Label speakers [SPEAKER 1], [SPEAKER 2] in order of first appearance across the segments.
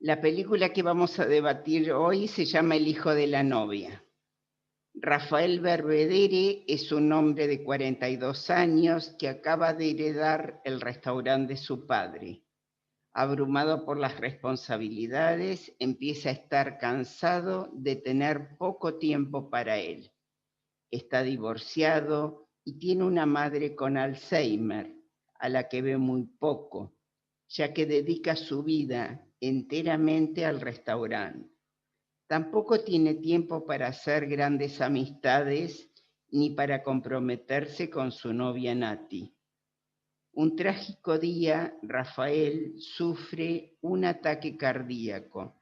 [SPEAKER 1] La película que vamos a debatir hoy se llama El hijo de la novia. Rafael Belvedere es un hombre de 42 años que acaba de heredar el restaurante de su padre. Abrumado por las responsabilidades, empieza a estar cansado de tener poco tiempo para él. Está divorciado y tiene una madre con Alzheimer, a la que ve muy poco, ya que dedica su vida enteramente al restaurante. Tampoco tiene tiempo para hacer grandes amistades ni para comprometerse con su novia Nati. Un trágico día, Rafael sufre un ataque cardíaco,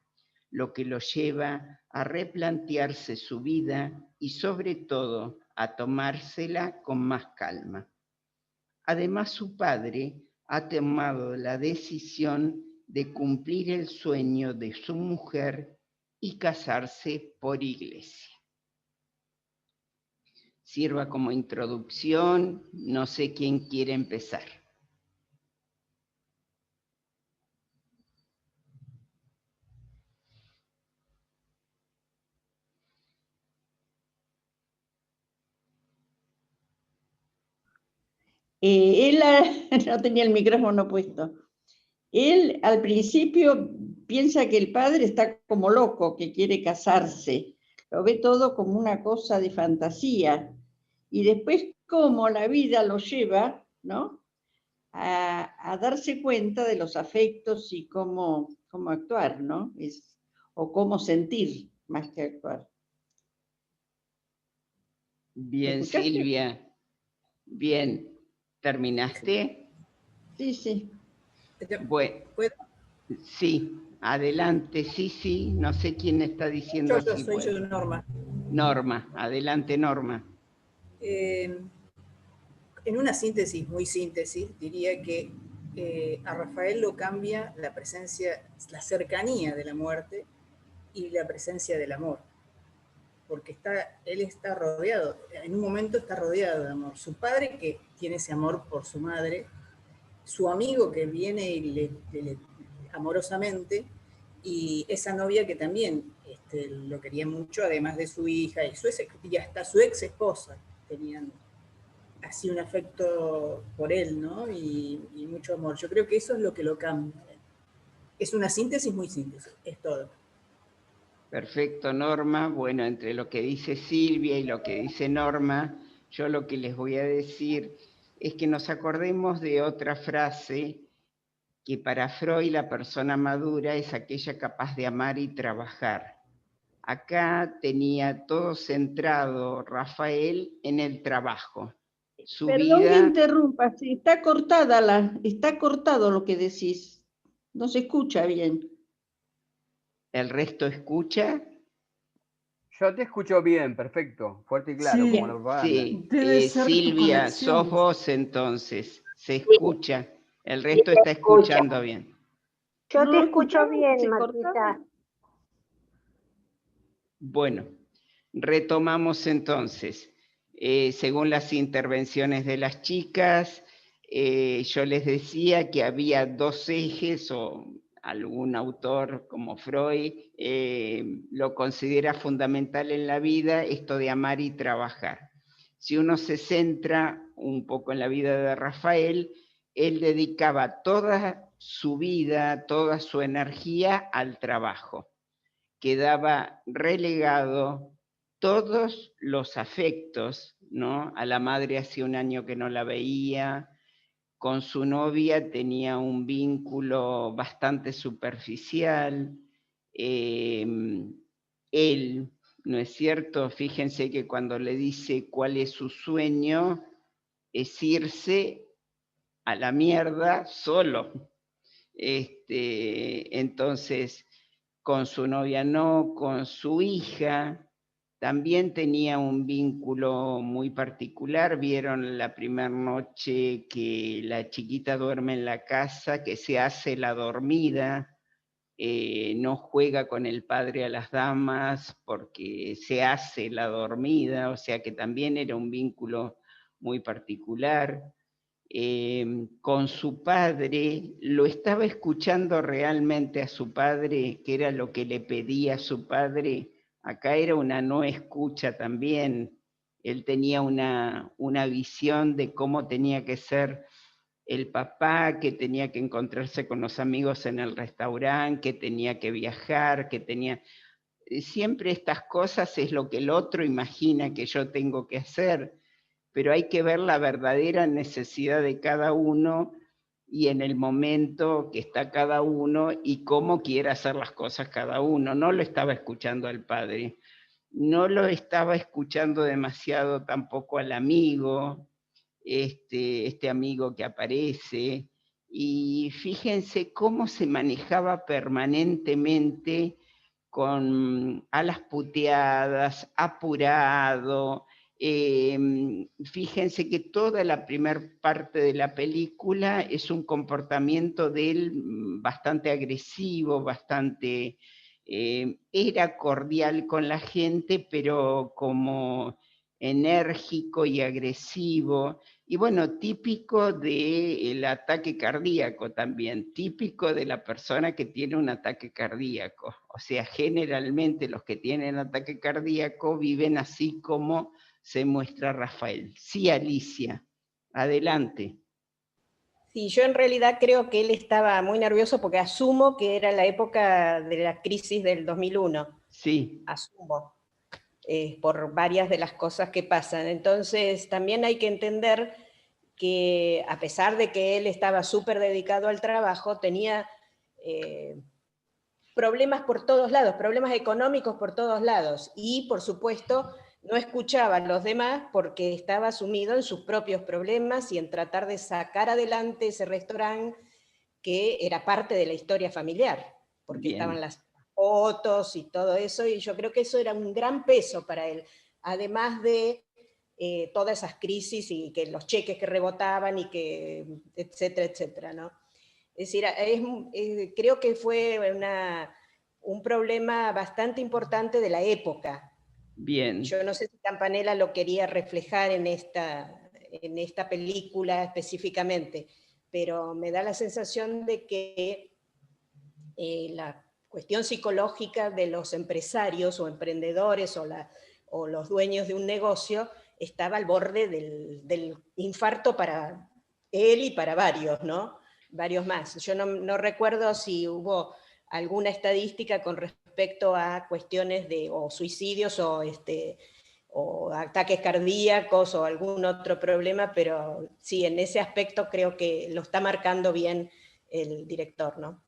[SPEAKER 1] lo que lo lleva a replantearse su vida y sobre todo a tomársela con más calma. Además, su padre ha tomado la decisión de cumplir el sueño de su mujer y casarse por iglesia. Sirva como introducción, no sé quién quiere empezar.
[SPEAKER 2] Él no tenía el micrófono puesto. Él al principio piensa que el padre está como loco, que quiere casarse. Lo ve todo como una cosa de fantasía. Y después cómo la vida lo lleva, ¿no? A darse cuenta de los afectos y cómo actuar, ¿no? O cómo sentir más que actuar.
[SPEAKER 1] Bien, Silvia. Bien, ¿terminaste?
[SPEAKER 2] Sí, sí.
[SPEAKER 1] Bueno, sí, adelante, sí, no sé quién está diciendo
[SPEAKER 3] Yo
[SPEAKER 1] sí.
[SPEAKER 3] soy yo, Norma.
[SPEAKER 1] Norma, adelante, Norma.
[SPEAKER 3] En una síntesis, muy síntesis, diría que a Rafael lo cambia la presencia, la cercanía de la muerte y la presencia del amor. Porque él está rodeado, en un momento está rodeado de amor. Su padre, que tiene ese amor por su madre, su amigo que viene y le amorosamente, y esa novia que también lo quería mucho, además de su hija, y hasta su ex esposa tenían así un afecto por él, ¿no? Y mucho amor. Yo creo que eso es lo que lo cambia. Es una síntesis muy síntesis, es todo.
[SPEAKER 1] Perfecto, Norma. Bueno, entre lo que dice Silvia y lo que dice Norma, yo lo que les voy a decir es que nos acordemos de otra frase, que para Freud la persona madura es aquella capaz de amar y trabajar. Acá tenía todo centrado Rafael en el trabajo.
[SPEAKER 2] Perdón que interrumpa, sí, está cortado lo que decís. No se escucha bien.
[SPEAKER 1] ¿El resto escucha?
[SPEAKER 4] Yo te escucho bien, perfecto, fuerte y claro,
[SPEAKER 1] Sí,
[SPEAKER 4] como la propaganda.
[SPEAKER 1] sí. Silvia, sos vos entonces, se escucha, el resto está escuchando bien.
[SPEAKER 5] Yo te escucho bien, Martita.
[SPEAKER 1] Bueno, retomamos entonces. Según las intervenciones de las chicas, yo les decía que había dos ejes, o algún autor como Freud lo considera fundamental en la vida, esto de amar y trabajar. Si uno se centra un poco en la vida de Rafael, él dedicaba toda su vida, toda su energía al trabajo. Quedaba relegado todos los afectos, ¿no? A la madre hacía un año que no la veía, con su novia tenía un vínculo bastante superficial, él, ¿no es cierto? Fíjense que cuando le dice cuál es su sueño, es irse a la mierda solo. Entonces, con su novia no, con su hija también tenía un vínculo muy particular. Vieron la primera noche que la chiquita duerme en la casa, que se hace la dormida, no juega con el padre a las damas porque se hace la dormida, o sea que también era un vínculo muy particular. con su padre, lo estaba escuchando realmente a su padre, que era lo que le pedía a su padre. Acá era una no escucha también. Él tenía una visión de cómo tenía que ser el papá, que tenía que encontrarse con los amigos en el restaurante, que tenía que viajar, que tenía... Siempre estas cosas es lo que el otro imagina que yo tengo que hacer, pero hay que ver la verdadera necesidad de cada uno y en el momento que está cada uno y cómo quiere hacer las cosas cada uno. No lo estaba escuchando al padre, no lo estaba escuchando demasiado tampoco al amigo, este amigo que aparece, y fíjense cómo se manejaba permanentemente con alas puteadas, apurado. Fíjense que toda la primera parte de la película es un comportamiento de él bastante agresivo, bastante... era cordial con la gente, pero como enérgico y agresivo, y bueno, típico del ataque cardíaco también, típico de la persona que tiene un ataque cardíaco. O sea, generalmente los que tienen ataque cardíaco viven así como se muestra Rafael. Sí, Alicia, adelante.
[SPEAKER 6] Sí, yo en realidad creo que él estaba muy nervioso porque asumo que era la época de la crisis del 2001.
[SPEAKER 1] Sí.
[SPEAKER 6] Asumo. Por varias de las cosas que pasan. Entonces, también hay que entender que a pesar de que él estaba súper dedicado al trabajo, tenía problemas por todos lados, problemas económicos por todos lados, y por supuesto no escuchaba a los demás porque estaba sumido en sus propios problemas y en tratar de sacar adelante ese restaurante que era parte de la historia familiar, porque estaban las fotos y todo eso, y yo creo que eso era un gran peso para él, además de todas esas crisis y que los cheques que rebotaban y que etcétera, etcétera, ¿no? Es decir, creo que fue un problema bastante importante de la época.
[SPEAKER 1] Bien.
[SPEAKER 6] Yo no sé si Campanella lo quería reflejar en esta película específicamente, pero me da la sensación de que la cuestión psicológica de los empresarios o emprendedores o los dueños de un negocio estaba al borde del infarto para él y para varios, ¿no? Varios más. Yo no recuerdo si hubo alguna estadística con respecto a cuestiones de o suicidios o ataques cardíacos o algún otro problema, pero sí, en ese aspecto creo que lo está marcando bien el director, ¿no?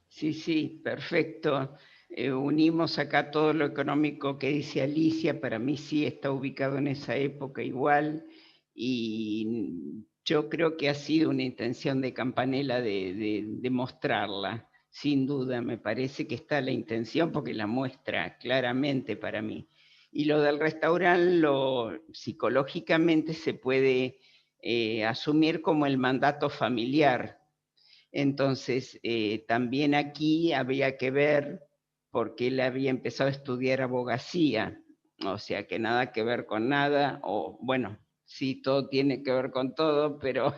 [SPEAKER 1] Sí, sí, perfecto. Unimos acá todo lo económico que dice Alicia, para mí sí está ubicado en esa época igual, y yo creo que ha sido una intención de Campanella de mostrarla, sin duda, me parece que está la intención porque la muestra claramente para mí. Y lo del restaurante, psicológicamente se puede asumir como el mandato familiar. Entonces, también aquí había que ver, porque él había empezado a estudiar abogacía, o sea que nada que ver con nada, o bueno, sí, todo tiene que ver con todo, pero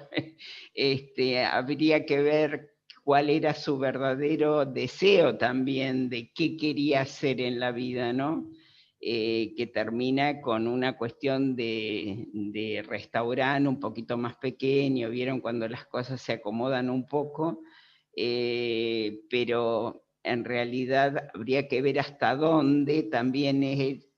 [SPEAKER 1] habría que ver cuál era su verdadero deseo también de qué quería hacer en la vida, ¿no? Que termina con una cuestión de restaurante un poquito más pequeño, vieron cuando las cosas se acomodan un poco, pero en realidad habría que ver hasta dónde también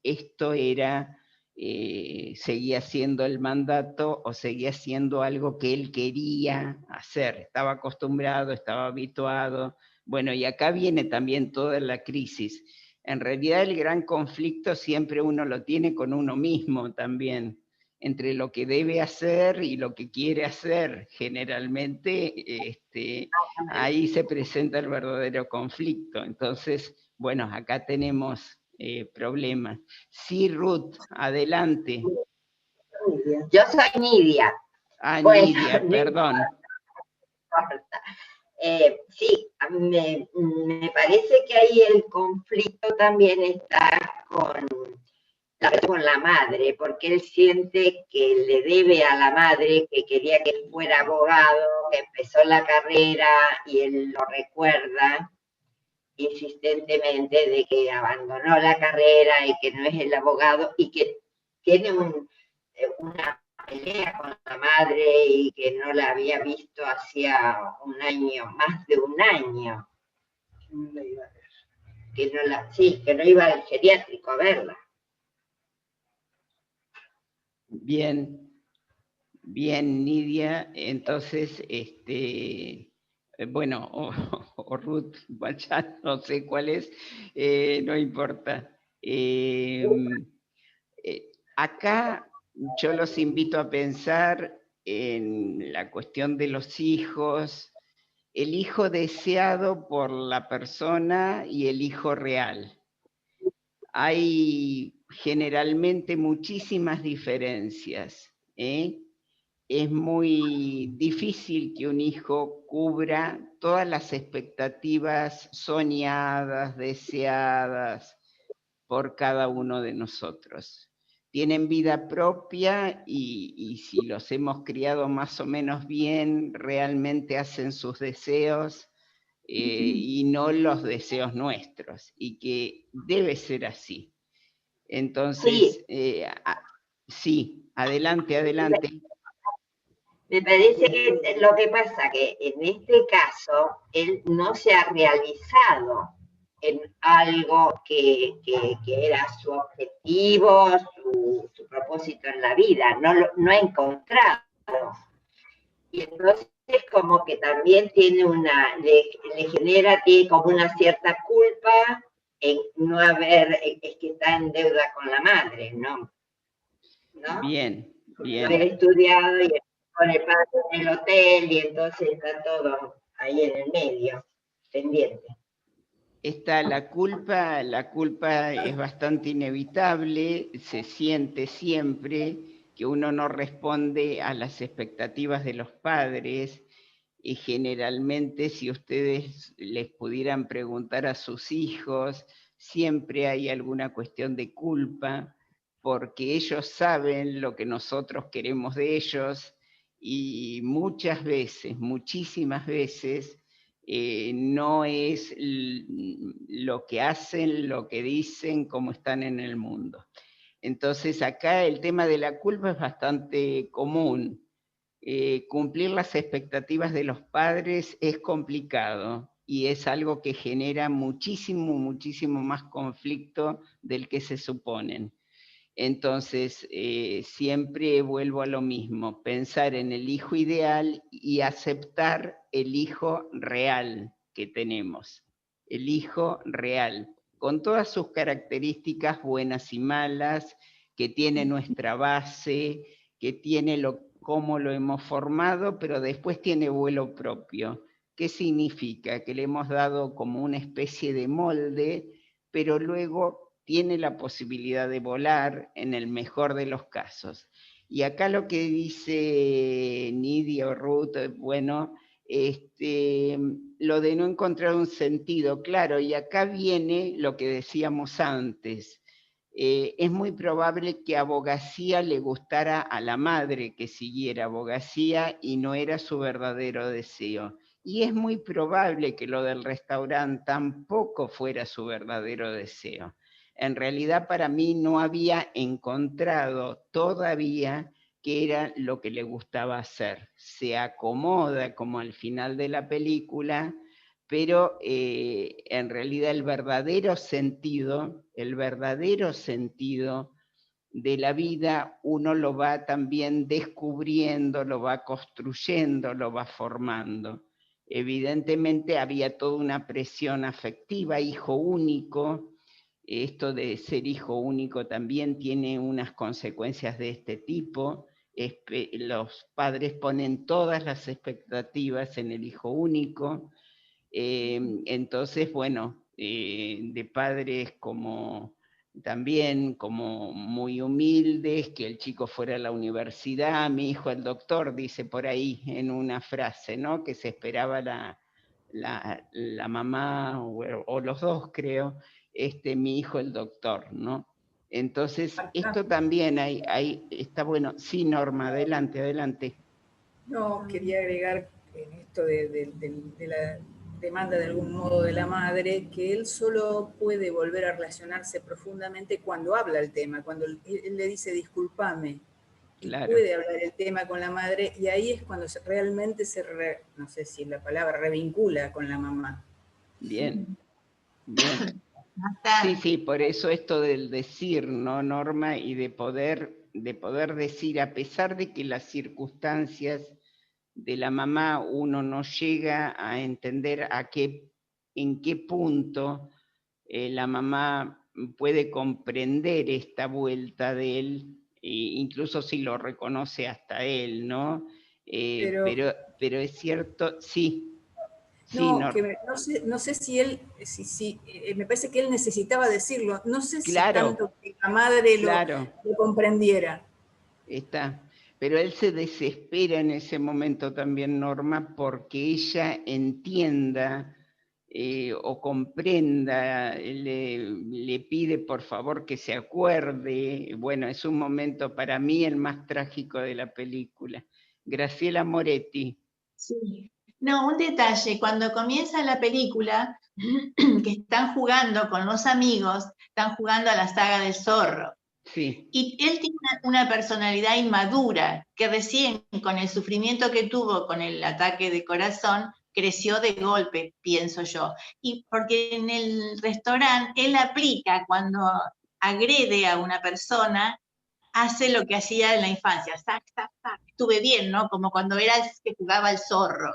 [SPEAKER 1] esto era, seguía siendo el mandato o seguía siendo algo que él quería hacer, estaba acostumbrado, estaba habituado. Bueno, y acá viene también toda la crisis. En realidad el gran conflicto siempre uno lo tiene con uno mismo también, entre lo que debe hacer y lo que quiere hacer. Generalmente ahí se presenta el verdadero conflicto. Entonces, bueno, acá tenemos problemas. Sí, Ruth, adelante.
[SPEAKER 5] Yo soy Nidia.
[SPEAKER 1] Ah,
[SPEAKER 5] Bueno,
[SPEAKER 1] Nidia, perdón.
[SPEAKER 5] Sí, me parece que ahí el conflicto también está con la madre, porque él siente que le debe a la madre, que quería que él fuera abogado, que empezó la carrera y él lo recuerda insistentemente de que abandonó la carrera y que no es el abogado y que tiene una pelea con la madre y que no la había visto hacía un año, más de un año. Que no iba al geriátrico a verla.
[SPEAKER 1] Bien, bien, Nidia. Entonces, bueno, o Ruth, ya no sé cuál es, no importa. Acá yo los invito a pensar en la cuestión de los hijos, el hijo deseado por la persona y el hijo real. Hay generalmente muchísimas diferencias, ¿eh? Es muy difícil que un hijo cubra todas las expectativas soñadas, deseadas por cada uno de nosotros. Tienen vida propia y si los hemos criado más o menos bien, realmente hacen sus deseos y no los deseos nuestros, y que debe ser así. Entonces, sí, adelante, adelante.
[SPEAKER 5] Me parece que lo que pasa que en este caso él no se ha realizado en algo que era su objetivo, su propósito en la vida, no ha encontrado. Y entonces como que también tiene tiene como una cierta culpa en no haber, es que está en deuda con la madre, ¿no?
[SPEAKER 1] Bien, bien.
[SPEAKER 5] No haber estudiado y con el padre en el hotel y entonces está todo ahí en el medio, pendiente.
[SPEAKER 1] Está la culpa es bastante inevitable, se siente siempre que uno no responde a las expectativas de los padres, y generalmente si ustedes les pudieran preguntar a sus hijos, siempre hay alguna cuestión de culpa, porque ellos saben lo que nosotros queremos de ellos, y muchas veces, muchísimas veces, no es lo que hacen, lo que dicen, cómo están en el mundo. Entonces acá el tema de la culpa es bastante común. Cumplir las expectativas de los padres es complicado y es algo que genera muchísimo, muchísimo más conflicto del que se suponen. Entonces, siempre vuelvo a lo mismo, pensar en el hijo ideal y aceptar el hijo real que tenemos, el hijo real, con todas sus características buenas y malas, que tiene nuestra base, que tiene cómo lo hemos formado, pero después tiene vuelo propio. ¿Qué significa? Que le hemos dado como una especie de molde, pero luego tiene la posibilidad de volar en el mejor de los casos. Y acá lo que dice Nidia o Ruth, bueno, lo de no encontrar un sentido, claro, y acá viene lo que decíamos antes. Es muy probable que abogacía le gustara a la madre que siguiera abogacía y no era su verdadero deseo. Y es muy probable que lo del restaurante tampoco fuera su verdadero deseo. En realidad para mí no había encontrado todavía qué era lo que le gustaba hacer. Se acomoda como al final de la película, pero en realidad el verdadero sentido de la vida uno lo va también descubriendo, lo va construyendo, lo va formando. Evidentemente había toda una presión afectiva, hijo único. Esto de ser hijo único también tiene unas consecuencias de este tipo. Los padres ponen todas las expectativas en el hijo único. Entonces, bueno, de padres como también como muy humildes, que el chico fuera a la universidad, mi hijo el doctor, dice por ahí en una frase, ¿no? Que se esperaba la mamá o los dos, creo, mi hijo el doctor, ¿no? Entonces, esto también está bueno. Sí, Norma, adelante, adelante.
[SPEAKER 3] No, quería agregar en esto de la demanda de algún modo de la madre, que él solo puede volver a relacionarse profundamente cuando habla el tema, cuando él le dice discúlpame, y
[SPEAKER 1] Claro.
[SPEAKER 3] puede hablar el tema con la madre, y ahí es cuando realmente no sé si la palabra, revincula con la mamá.
[SPEAKER 1] Bien, bien. Sí, sí, por eso esto del decir, ¿no, Norma? Y de poder decir, a pesar de que las circunstancias de la mamá uno no llega a entender en qué punto la mamá puede comprender esta vuelta de él, incluso si lo reconoce hasta él, ¿no? Pero es cierto, sí. Sí,
[SPEAKER 3] No,
[SPEAKER 1] Norma.
[SPEAKER 3] que no sé si él, me parece que él necesitaba decirlo, no sé si tanto que la madre lo comprendiera.
[SPEAKER 1] Está. Pero él se desespera en ese momento también, Norma, porque ella entienda o comprenda, le pide por favor que se acuerde. Bueno, es un momento para mí el más trágico de la película. Graciela Moretti.
[SPEAKER 7] Sí. No, un detalle, cuando comienza la película, que están jugando con los amigos, están jugando a la saga del zorro.
[SPEAKER 1] Sí.
[SPEAKER 7] Y él tiene una personalidad inmadura, que recién con el sufrimiento que tuvo con el ataque de corazón, creció de golpe, pienso yo. Y porque en el restaurante él aplica cuando agrede a una persona, hace lo que hacía en la infancia, sac, sac, sac. Estuve bien, ¿no? Como cuando era el que jugaba al zorro.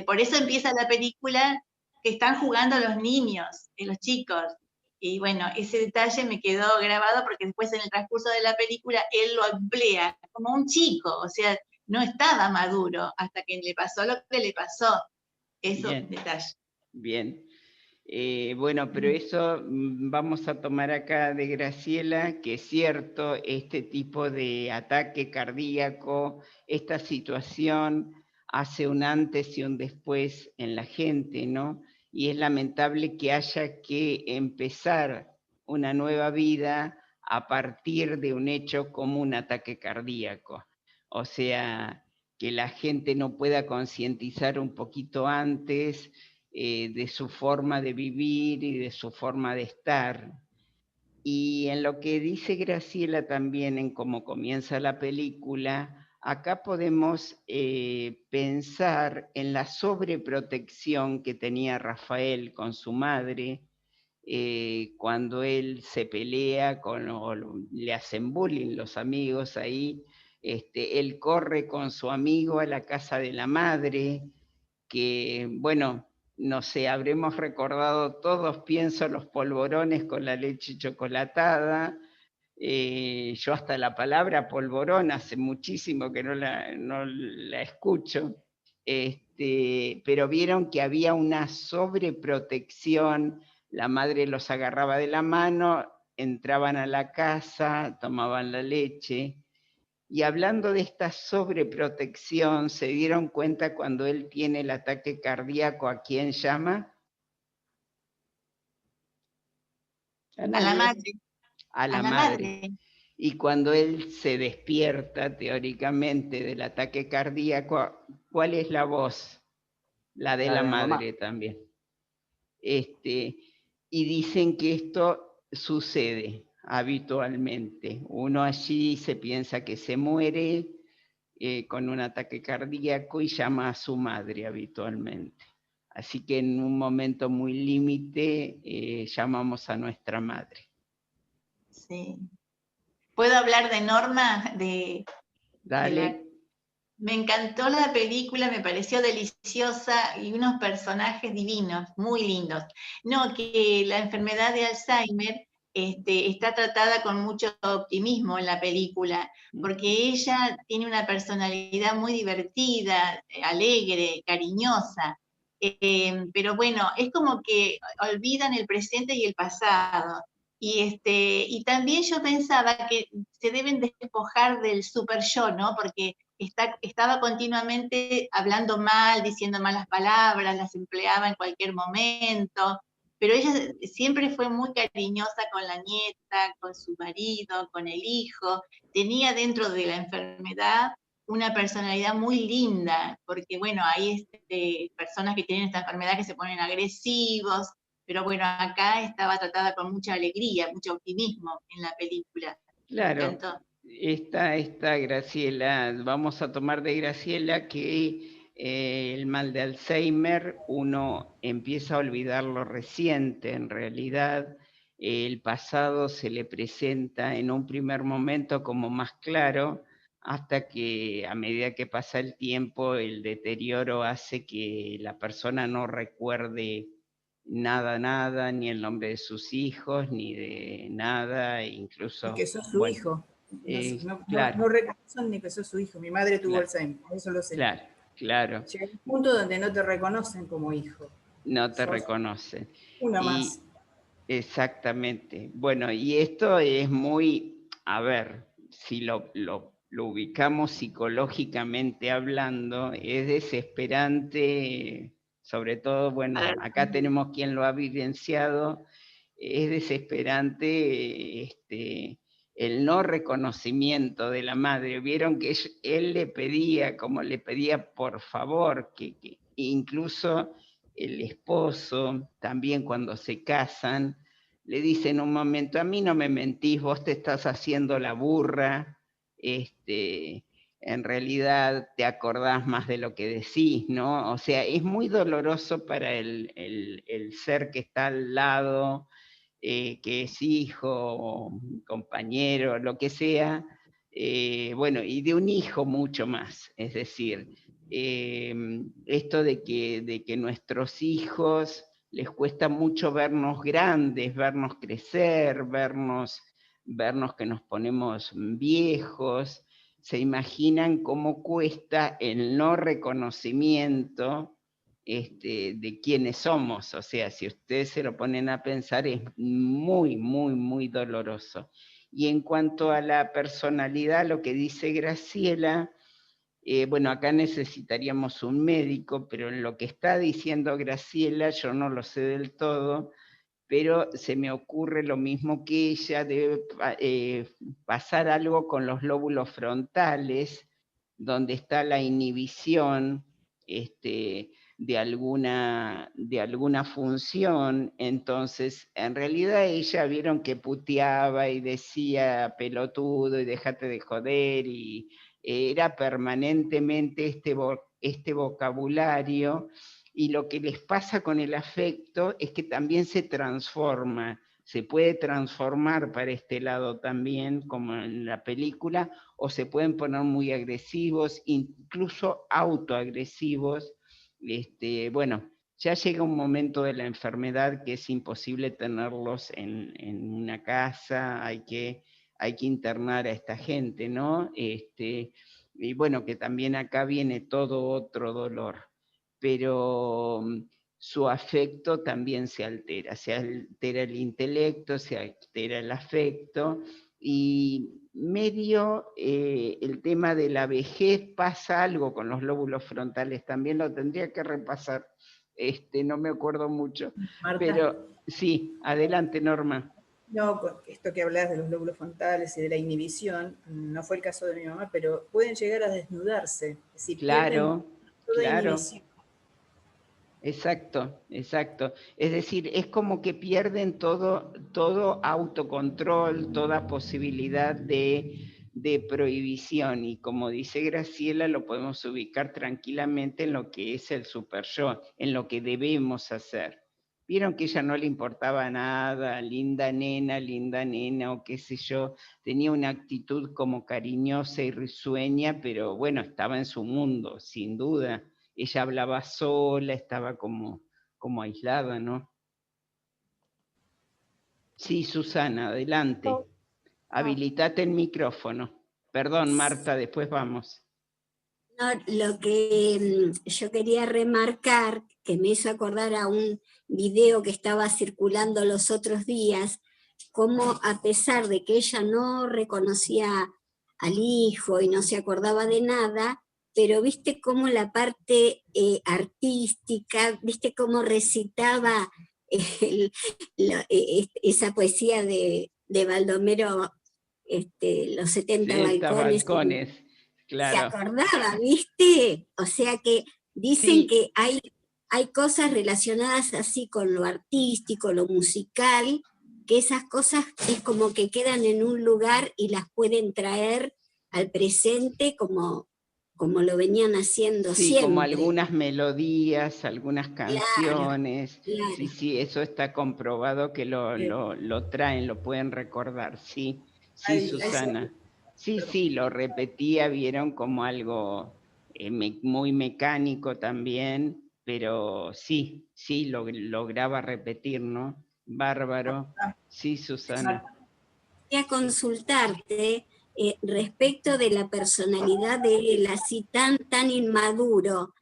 [SPEAKER 7] Por eso empieza la película que están jugando los niños, los chicos. Y bueno, ese detalle me quedó grabado porque después en el transcurso de la película él lo emplea como un chico, o sea, no estaba maduro hasta que le pasó lo que le pasó. Eso,
[SPEAKER 1] Bien.
[SPEAKER 7] detalle.
[SPEAKER 1] Bien. Bueno, pero eso vamos a tomar acá de Graciela, que es cierto, este tipo de ataque cardíaco, esta situación hace un antes y un después en la gente, ¿no? Y es lamentable que haya que empezar una nueva vida a partir de un hecho como un ataque cardíaco. O sea, que la gente no pueda concientizar un poquito antes de su forma de vivir y de su forma de estar. Y en lo que dice Graciela también, en cómo comienza la película, acá podemos pensar en la sobreprotección que tenía Rafael con su madre, cuando él se pelea, le hacen bullying los amigos ahí, él corre con su amigo a la casa de la madre, que, bueno, no sé, habremos recordado todos, pienso, los polvorones con la leche chocolatada. Yo hasta la palabra polvorón hace muchísimo que no la escucho. Pero vieron que había una sobreprotección, la madre los agarraba de la mano, entraban a la casa, tomaban la leche. Y hablando de esta sobreprotección, ¿se dieron cuenta cuando él tiene el ataque cardíaco a quién llama?
[SPEAKER 7] A la madre.
[SPEAKER 1] A la madre. Y cuando él se despierta teóricamente del ataque cardíaco, ¿cuál es la voz? La de la madre también. Y dicen que esto sucede habitualmente. Uno allí se piensa que se muere con un ataque cardíaco y llama a su madre habitualmente. Así que en un momento muy límite llamamos a nuestra madre.
[SPEAKER 7] Sí. ¿Puedo hablar de Norma?
[SPEAKER 1] Dale.
[SPEAKER 7] Me encantó la película, me pareció deliciosa y unos personajes divinos, muy lindos. No, que la enfermedad de Alzheimer está tratada con mucho optimismo en la película, porque ella tiene una personalidad muy divertida, alegre, cariñosa. Pero bueno, es como que olvidan el presente y el pasado. Y también yo pensaba que se deben despojar del super yo, ¿no? Porque estaba continuamente hablando mal, diciendo malas palabras, las empleaba en cualquier momento. pero ella siempre fue muy cariñosa con la nieta, con su marido, con el hijo, tenía dentro de la enfermedad una personalidad muy linda, porque bueno, hay personas que tienen esta enfermedad que se ponen agresivos, pero bueno, acá estaba tratada con mucha alegría, mucho optimismo en la película.
[SPEAKER 1] Claro,
[SPEAKER 7] Me encantó.
[SPEAKER 1] esta Graciela, vamos a tomar de Graciela que el mal de Alzheimer, uno empieza a olvidar lo reciente, en realidad el pasado se le presenta en un primer momento como más claro, hasta que a medida que pasa el tiempo el deterioro hace que la persona no recuerde nada, ni el nombre de sus hijos, ni de nada, incluso...
[SPEAKER 3] Y que sos su
[SPEAKER 1] bueno,
[SPEAKER 3] hijo.
[SPEAKER 1] claro,
[SPEAKER 3] No reconocen ni que sos su hijo. Mi madre tuvo
[SPEAKER 1] claro,
[SPEAKER 3] Alzheimer, eso lo sé.
[SPEAKER 1] claro,
[SPEAKER 3] Llega un punto donde no te reconocen como hijo.
[SPEAKER 1] no te
[SPEAKER 3] Sos
[SPEAKER 1] reconocen.
[SPEAKER 3] una
[SPEAKER 1] Y
[SPEAKER 3] más.
[SPEAKER 1] exactamente. Bueno, y esto es muy, a ver, si lo ubicamos psicológicamente hablando, es desesperante, sobre todo, bueno, acá tenemos quien lo ha vivenciado, es desesperante el no reconocimiento de la madre. Vieron que él le pedía, como le pedía por favor, que incluso el esposo, también cuando se casan, le dice en un momento, a mí no me mentís, vos te estás haciendo la burra, en realidad te acordás más de lo que decís, ¿no? O sea, es muy doloroso para el ser que está al lado, que es hijo, compañero, lo que sea, bueno, y de un hijo mucho más, es decir, esto de que nuestros hijos les cuesta mucho vernos grandes, vernos crecer, vernos que nos ponemos viejos, se imaginan cómo cuesta el no reconocimiento de quiénes somos. O sea, si ustedes se lo ponen a pensar, es muy doloroso. Y en cuanto a la personalidad, lo que dice Graciela, bueno, acá necesitaríamos un médico, pero en lo que está diciendo Graciela, yo no lo sé del todo, pero se me ocurre lo mismo que ella, debe pasar algo con los lóbulos frontales, donde está la inhibición de alguna función. Entonces, en realidad ella vieron que puteaba y decía pelotudo y déjate de joder, y era permanentemente este vocabulario. Y lo que les pasa con el afecto es que también se transforma, se puede transformar para este lado también, como en la película, o se pueden poner muy agresivos, incluso autoagresivos. Bueno, ya llega un momento de la enfermedad que es imposible tenerlos en una casa, hay que internar a esta gente, ¿no? Y bueno, que también acá viene todo otro dolor, pero su afecto también se altera el intelecto, se altera el afecto, y medio el tema de la vejez pasa algo con los lóbulos frontales, también lo tendría que repasar, no me acuerdo mucho,
[SPEAKER 3] Marta.
[SPEAKER 1] pero sí, adelante Norma.
[SPEAKER 3] No, esto que hablas de los lóbulos frontales y de la inhibición, no fue el caso de mi mamá, pero pueden llegar a desnudarse. Es decir,
[SPEAKER 1] Claro,
[SPEAKER 3] toda
[SPEAKER 1] claro.
[SPEAKER 3] inhibición.
[SPEAKER 1] Exacto. Es decir, es como que pierden todo autocontrol, toda posibilidad de prohibición. Y como dice Graciela, lo podemos ubicar tranquilamente en lo que es el super yo, en lo que debemos hacer. Vieron que ella no le importaba nada, linda nena, o qué sé yo, tenía una actitud como cariñosa y risueña, pero bueno, estaba en su mundo, sin duda. Ella hablaba sola, estaba como aislada, ¿no? Sí, Susana, adelante. Habilitate el micrófono. Perdón, Marta, después vamos.
[SPEAKER 8] No, lo que yo quería remarcar, que me hizo acordar a un video que estaba circulando los otros días, cómo a pesar de que ella no reconocía al hijo y no se acordaba de nada, pero viste cómo la parte artística, viste cómo recitaba esa poesía de Baldomero, los 70 balcones.
[SPEAKER 1] Claro.
[SPEAKER 8] Se acordaba, ¿viste? O sea que dicen
[SPEAKER 1] Sí.
[SPEAKER 8] que hay cosas relacionadas así con lo artístico, lo musical, que esas cosas es como que quedan en un lugar y las pueden traer al presente como lo venían haciendo
[SPEAKER 1] Sí,
[SPEAKER 8] siempre.
[SPEAKER 1] como algunas melodías, algunas
[SPEAKER 8] Claro,
[SPEAKER 1] canciones.
[SPEAKER 8] claro.
[SPEAKER 1] Sí, sí, eso está comprobado que lo traen, lo pueden recordar, sí. Sí,
[SPEAKER 3] Ay,
[SPEAKER 1] Susana. Sí, sí, lo repetía, vieron como algo muy mecánico también, pero sí, sí, lograba repetir, ¿no? Bárbaro. Sí, Susana.
[SPEAKER 8] Quería consultarte respecto de la personalidad de él, así tan inmaduro.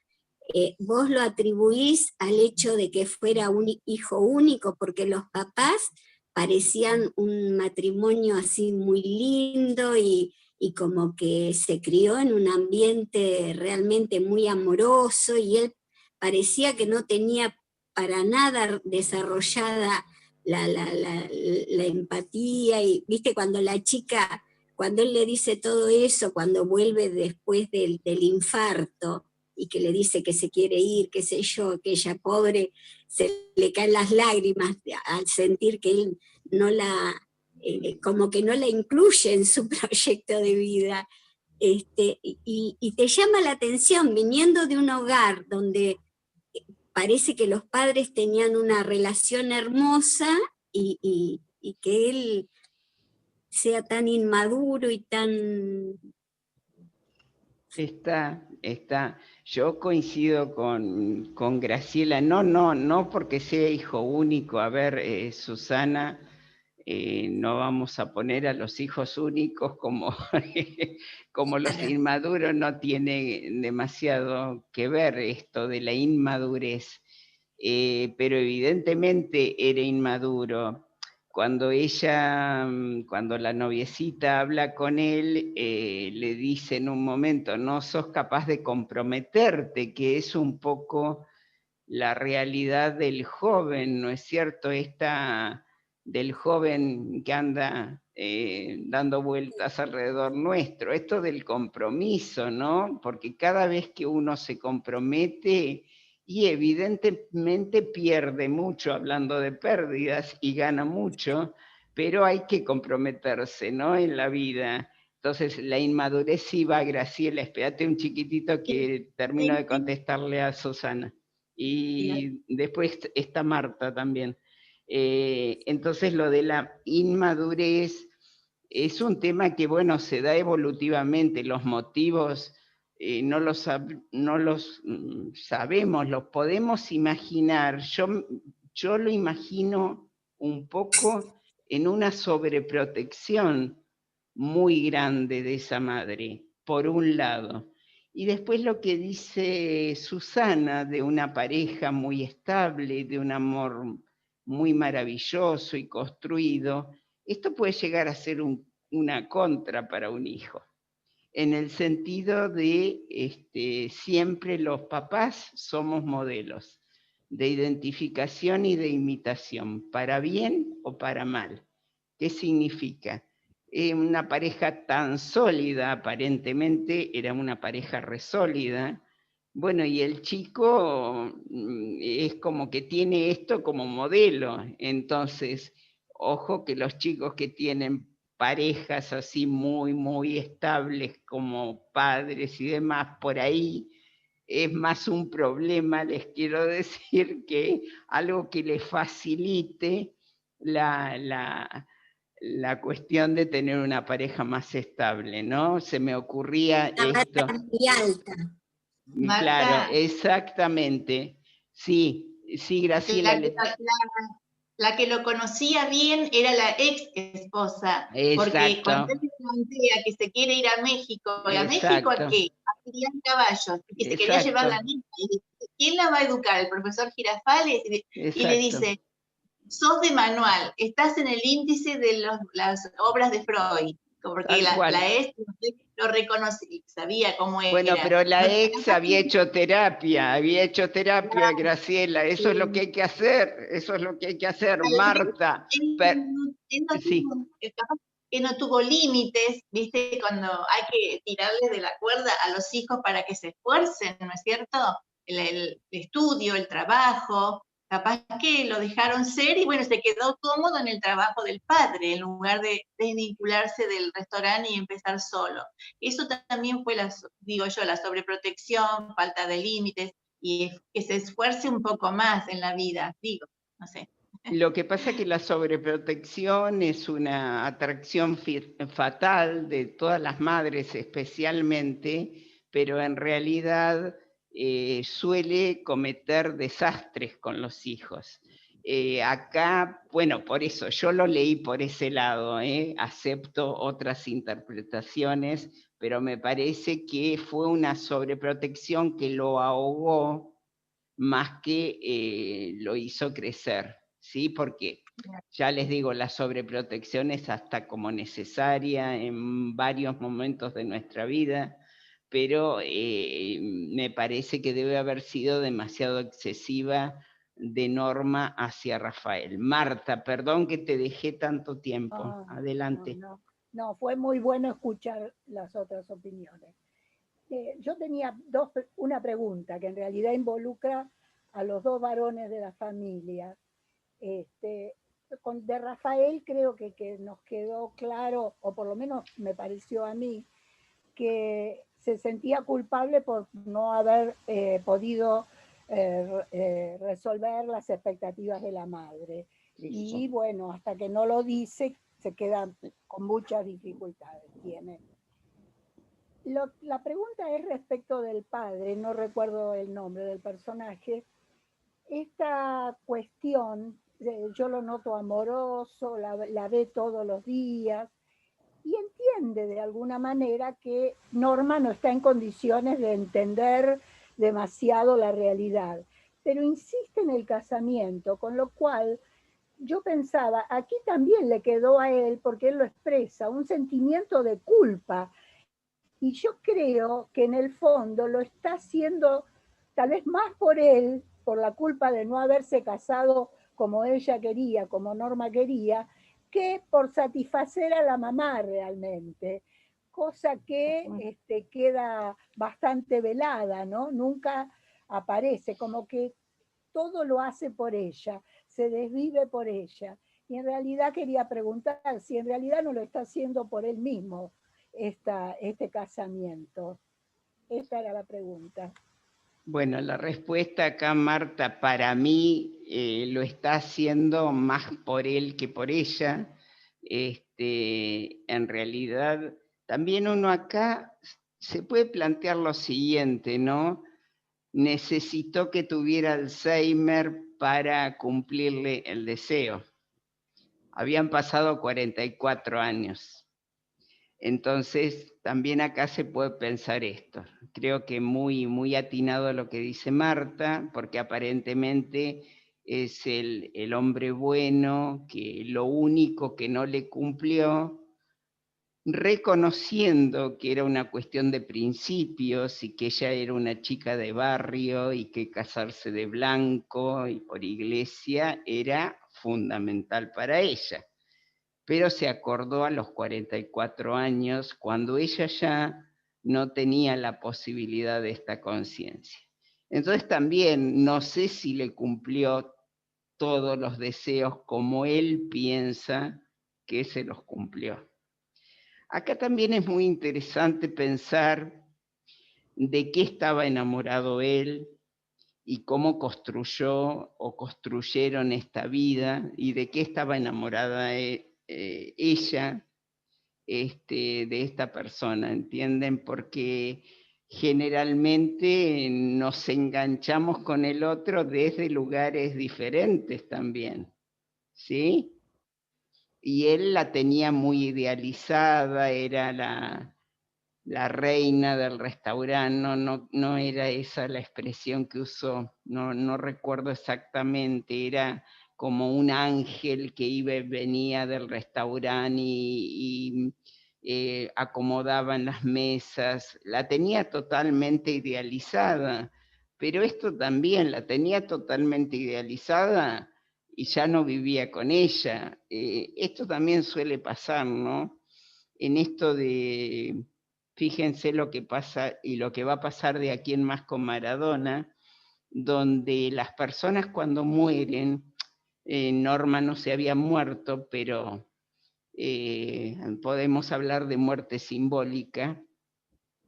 [SPEAKER 8] ¿Vos lo atribuís al hecho de que fuera un hijo único? Porque los papás parecían un matrimonio así muy lindo y como que se crió en un ambiente realmente muy amoroso, y él parecía que no tenía para nada desarrollada la empatía, y viste cuando la chica, cuando él le dice todo eso, cuando vuelve después del infarto, y que le dice que se quiere ir, qué sé yo, que ella pobre se le caen las lágrimas al sentir que él no como que no la incluye en su proyecto de vida. Y te llama la atención, viniendo de un hogar donde parece que los padres tenían una relación hermosa, y que él sea tan inmaduro y tan...
[SPEAKER 1] Está. Yo coincido con Graciela, no porque sea hijo único. A ver, Susana, no vamos a poner a los hijos únicos como, como los inmaduros, no tiene demasiado que ver esto de la inmadurez, pero evidentemente era inmaduro. Cuando la noviecita habla con él, le dice en un momento, no sos capaz de comprometerte, que es un poco la realidad del joven, ¿no es cierto? Esta del joven que anda dando vueltas alrededor nuestro, esto del compromiso, ¿no? Porque cada vez que uno se compromete, y evidentemente pierde mucho, hablando de pérdidas, y gana mucho, pero hay que comprometerse, ¿no? En la vida. Entonces, la inmadurez sí va, Graciela, espérate un chiquitito que termino de contestarle a Susana. Y después está Marta también. Entonces, lo de la inmadurez es un tema que, bueno, se da evolutivamente. Los motivos no los sabemos, los podemos imaginar. Yo lo imagino un poco en una sobreprotección muy grande de esa madre, por un lado. Y después lo que dice Susana de una pareja muy estable, de un amor muy maravilloso y construido, esto puede llegar a ser una contra para un hijo, en el sentido de siempre los papás somos modelos de identificación y de imitación, para bien o para mal. ¿Qué significa? Una pareja tan sólida, aparentemente era una pareja resólida. Bueno, y el chico es como que tiene esto como modelo. Entonces, ojo que los chicos que tienen parejas así muy estables como padres y demás, por ahí es más un problema, les quiero decir, que algo que les facilite la cuestión de tener una pareja más estable, ¿no? Se me ocurría esto.
[SPEAKER 8] Muy alta.
[SPEAKER 7] Marta,
[SPEAKER 1] claro, exactamente. Sí, Graciela.
[SPEAKER 7] La que lo conocía bien era la ex esposa, porque cuando él se plantea que se quiere ir a México, ¿y a México a qué? A criar caballos, y se quería llevar la niña, y dice, ¿quién la va a educar? ¿El profesor Girafales? Y le dice, sos de manual, estás en el índice de las obras de Freud, porque
[SPEAKER 1] Tal cual.
[SPEAKER 7] la ex lo reconocí, sabía cómo era.
[SPEAKER 1] Bueno, pero la
[SPEAKER 7] No,
[SPEAKER 1] ex había hecho terapia, Graciela, eso es lo que hay que hacer, eso es lo que hay que hacer, Marta. Sí.
[SPEAKER 7] Capaz que no tuvo límites, ¿viste? Cuando hay que tirarles de la cuerda a los hijos para que se esfuercen, ¿no es cierto? El estudio, el trabajo, capaz que lo dejaron ser y bueno, se quedó cómodo en el trabajo del padre, en lugar de desvincularse del restaurante y empezar solo. Eso también fue, digo yo, la sobreprotección, falta de límites, y que se esfuerce un poco más en la vida, digo, no sé.
[SPEAKER 1] Lo que pasa es que la sobreprotección es una atracción fatal de todas las madres especialmente, pero en realidad suele cometer desastres con los hijos. Acá, bueno, por eso, yo lo leí por ese lado, acepto otras interpretaciones, pero me parece que fue una sobreprotección que lo ahogó más que lo hizo crecer, ¿sí? Porque ya les digo, la sobreprotección es hasta como necesaria en varios momentos de nuestra vida, pero me parece que debe haber sido demasiado excesiva de Norma hacia Rafael. Marta, perdón que te dejé tanto tiempo. Adelante.
[SPEAKER 9] No, fue muy bueno escuchar las otras opiniones. Yo tenía una pregunta que en realidad involucra a los dos varones de la familia. De Rafael creo que nos quedó claro, o por lo menos me pareció a mí, que se sentía culpable por no haber podido resolver las expectativas de la madre. Y bueno, hasta que no lo dice, se queda con muchas dificultades. La pregunta es respecto del padre, no recuerdo el nombre del personaje. Esta cuestión, yo lo noto amoroso, la ve todos los días y entiende de alguna manera que Norma no está en condiciones de entender demasiado la realidad, pero insiste en el casamiento, con lo cual yo pensaba, aquí también le quedó a él, porque él lo expresa, un sentimiento de culpa. Y yo creo que en el fondo lo está haciendo tal vez más por él, por la culpa de no haberse casado como ella quería, como Norma quería, que por satisfacer a la mamá realmente. Cosa que queda bastante velada, ¿no? Nunca aparece, como que todo lo hace por ella, se desvive por ella. Y en realidad quería preguntar si en realidad no lo está haciendo por él mismo, este casamiento. Esta era la pregunta.
[SPEAKER 1] Bueno, la respuesta acá, Marta, para mí lo está haciendo más por él que por ella. En realidad, también uno acá se puede plantear lo siguiente, ¿no? Necesitó que tuviera Alzheimer para cumplirle el deseo. Habían pasado 44 años. Entonces, también acá se puede pensar esto. Creo que muy atinado a lo que dice Marta, porque aparentemente es el hombre bueno, que lo único que no le cumplió, reconociendo que era una cuestión de principios y que ella era una chica de barrio y que casarse de blanco y por iglesia era fundamental para ella. Pero se acordó a los 44 años, cuando ella ya no tenía la posibilidad de esta conciencia. Entonces también no sé si le cumplió todos los deseos como él piensa que se los cumplió. Acá también es muy interesante pensar de qué estaba enamorado él y cómo construyó o construyeron esta vida y de qué estaba enamorada ella de esta persona, ¿entienden? Porque generalmente nos enganchamos con el otro desde lugares diferentes también, ¿sí? Y él la tenía muy idealizada, era la reina del restaurante, no era esa la expresión que usó, no recuerdo exactamente, era como un ángel que iba y venía del restaurante y acomodaban las mesas, la tenía totalmente idealizada, pero esto también la tenía totalmente idealizada y ya no vivía con ella. Esto también suele pasar, ¿no? En esto de, fíjense lo que pasa y lo que va a pasar de aquí en más con Maradona, donde las personas cuando mueren, Norma no se había muerto, pero podemos hablar de muerte simbólica.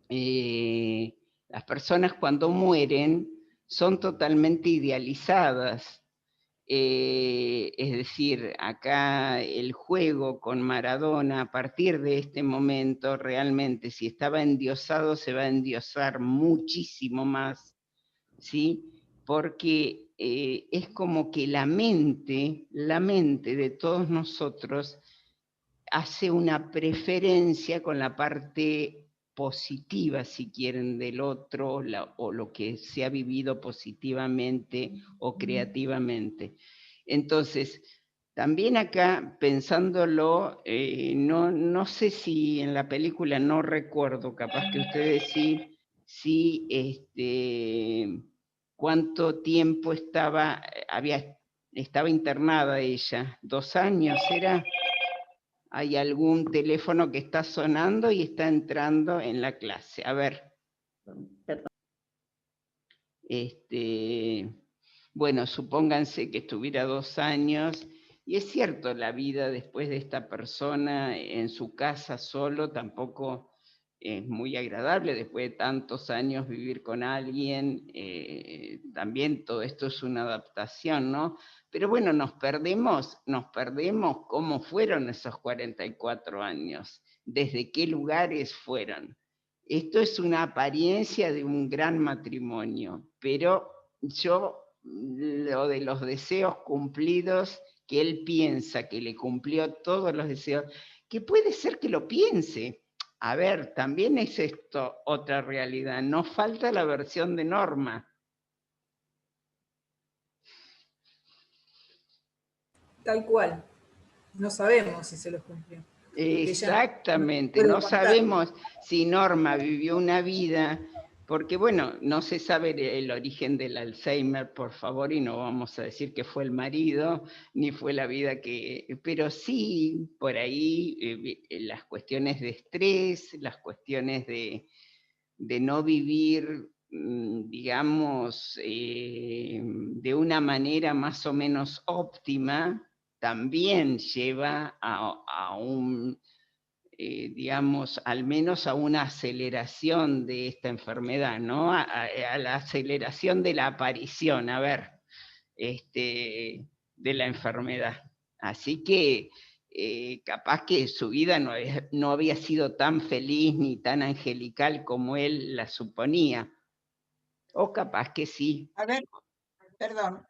[SPEAKER 1] Las personas cuando mueren son totalmente idealizadas. Es decir, acá el juego con Maradona, a partir de este momento, realmente, si estaba endiosado, se va a endiosar muchísimo más, ¿sí? Porque es como que la mente de todos nosotros hace una preferencia con la parte positiva, si quieren, del otro, o lo que se ha vivido positivamente o creativamente. Entonces, también acá, pensándolo, no sé si en la película, no recuerdo, capaz que ustedes sí, cuánto tiempo estaba internada ella, 2 años, ¿era? Hay algún teléfono que está sonando y está entrando en la clase. A ver.
[SPEAKER 2] Perdón.
[SPEAKER 1] Bueno, supónganse que estuviera 2 años, y es cierto, la vida después de esta persona en su casa solo tampoco es muy agradable, después de tantos años vivir con alguien, también todo esto es una adaptación, ¿no? Pero bueno, nos perdemos cómo fueron esos 44 años, desde qué lugares fueron. Esto es una apariencia de un gran matrimonio, pero yo, lo de los deseos cumplidos, que él piensa que le cumplió todos los deseos, que puede ser que lo piense. A ver, también es esto otra realidad, no falta la versión de Norma.
[SPEAKER 3] Tal cual. No sabemos si se los cumplió.
[SPEAKER 1] Exactamente, no sabemos si Norma vivió una vida, porque bueno, no se sabe el origen del Alzheimer, por favor, y no vamos a decir que fue el marido, ni fue la vida pero sí, por ahí, las cuestiones de estrés, las cuestiones de no vivir, digamos, de una manera más o menos óptima, también lleva a un, digamos, al menos a una aceleración de esta enfermedad, ¿no? A la aceleración de la aparición, de la enfermedad. Así que capaz que su vida no había sido tan feliz ni tan angelical como él la suponía. O capaz que sí.
[SPEAKER 10] A ver, perdón.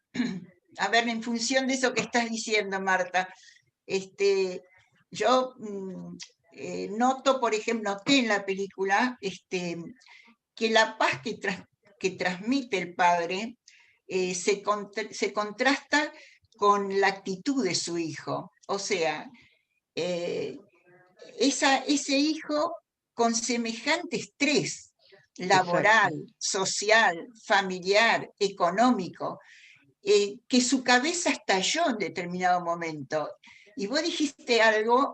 [SPEAKER 10] A ver, en función de eso que estás diciendo, Marta, yo noto, por ejemplo, noté en la película que la paz que transmite el padre se contrasta con la actitud de su hijo. O sea, ese hijo con semejante estrés laboral,
[SPEAKER 1] Exacto.
[SPEAKER 10] social, familiar, económico, que su cabeza estalló en determinado momento. Y vos dijiste algo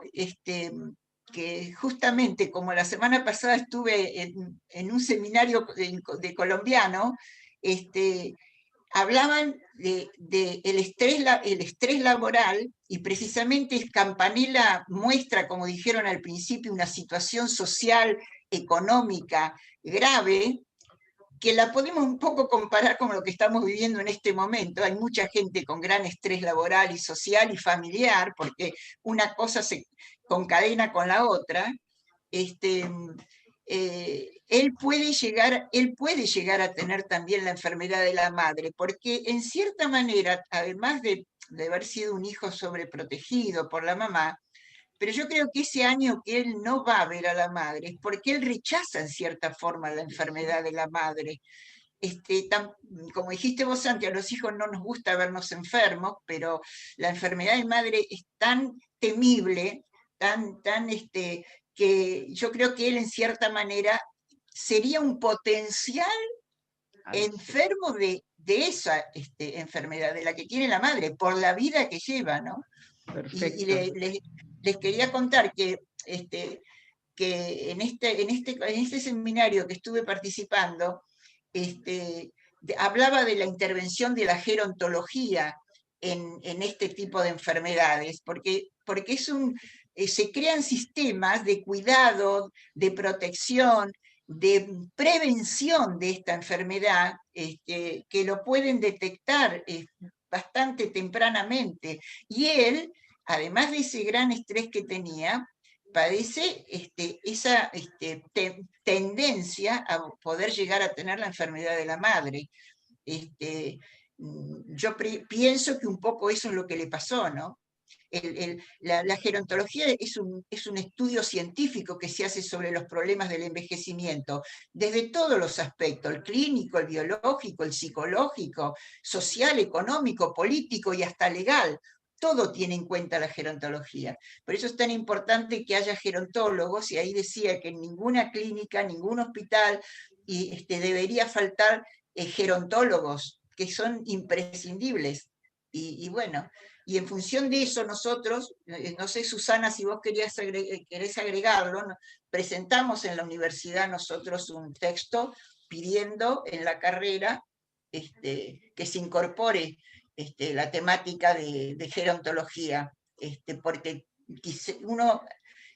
[SPEAKER 10] que justamente como la semana pasada estuve en un seminario de colombiano, hablaban de el estrés laboral, y precisamente Campanella muestra, como dijeron al principio, una situación social, económica grave, que la podemos un poco comparar con lo que estamos viviendo en este momento. Hay mucha gente con gran estrés laboral y social y familiar, porque una cosa se concadena con la otra. Él puede llegar a tener también la enfermedad de la madre, porque en cierta manera, además de haber sido un hijo sobreprotegido por la mamá, pero yo creo que ese año que él no va a ver a la madre es porque él rechaza en cierta forma la enfermedad de la madre. Como dijiste vos, Santi, a los hijos no nos gusta vernos enfermos, pero la enfermedad de madre es tan temible, tan que yo creo que él en cierta manera sería un potencial enfermo de esa enfermedad, de la que tiene la madre, por la vida que lleva, ¿no? Y les quería contar que, que en este seminario que estuve participando, hablaba de la intervención de la gerontología en este tipo de enfermedades, porque se crean sistemas de cuidado, de protección, de prevención de esta enfermedad, que lo pueden detectar bastante tempranamente. Y él, además de ese gran estrés que tenía, padece esa tendencia a poder llegar a tener la enfermedad de la madre. Yo pienso que un poco eso es lo que le pasó, ¿no? La gerontología es un estudio científico que se hace sobre los problemas del envejecimiento, desde todos los aspectos, el clínico, el biológico, el psicológico, social, económico, político y hasta legal. Todo tiene en cuenta la gerontología. Por eso es tan importante que haya gerontólogos, y ahí decía que en ninguna clínica, ningún hospital, debería faltar gerontólogos, que son imprescindibles. Y bueno, y en función de eso nosotros, no sé Susana si vos querés agregarlo, presentamos en la universidad nosotros un texto pidiendo en la carrera que se incorpore la temática de gerontología, porque uno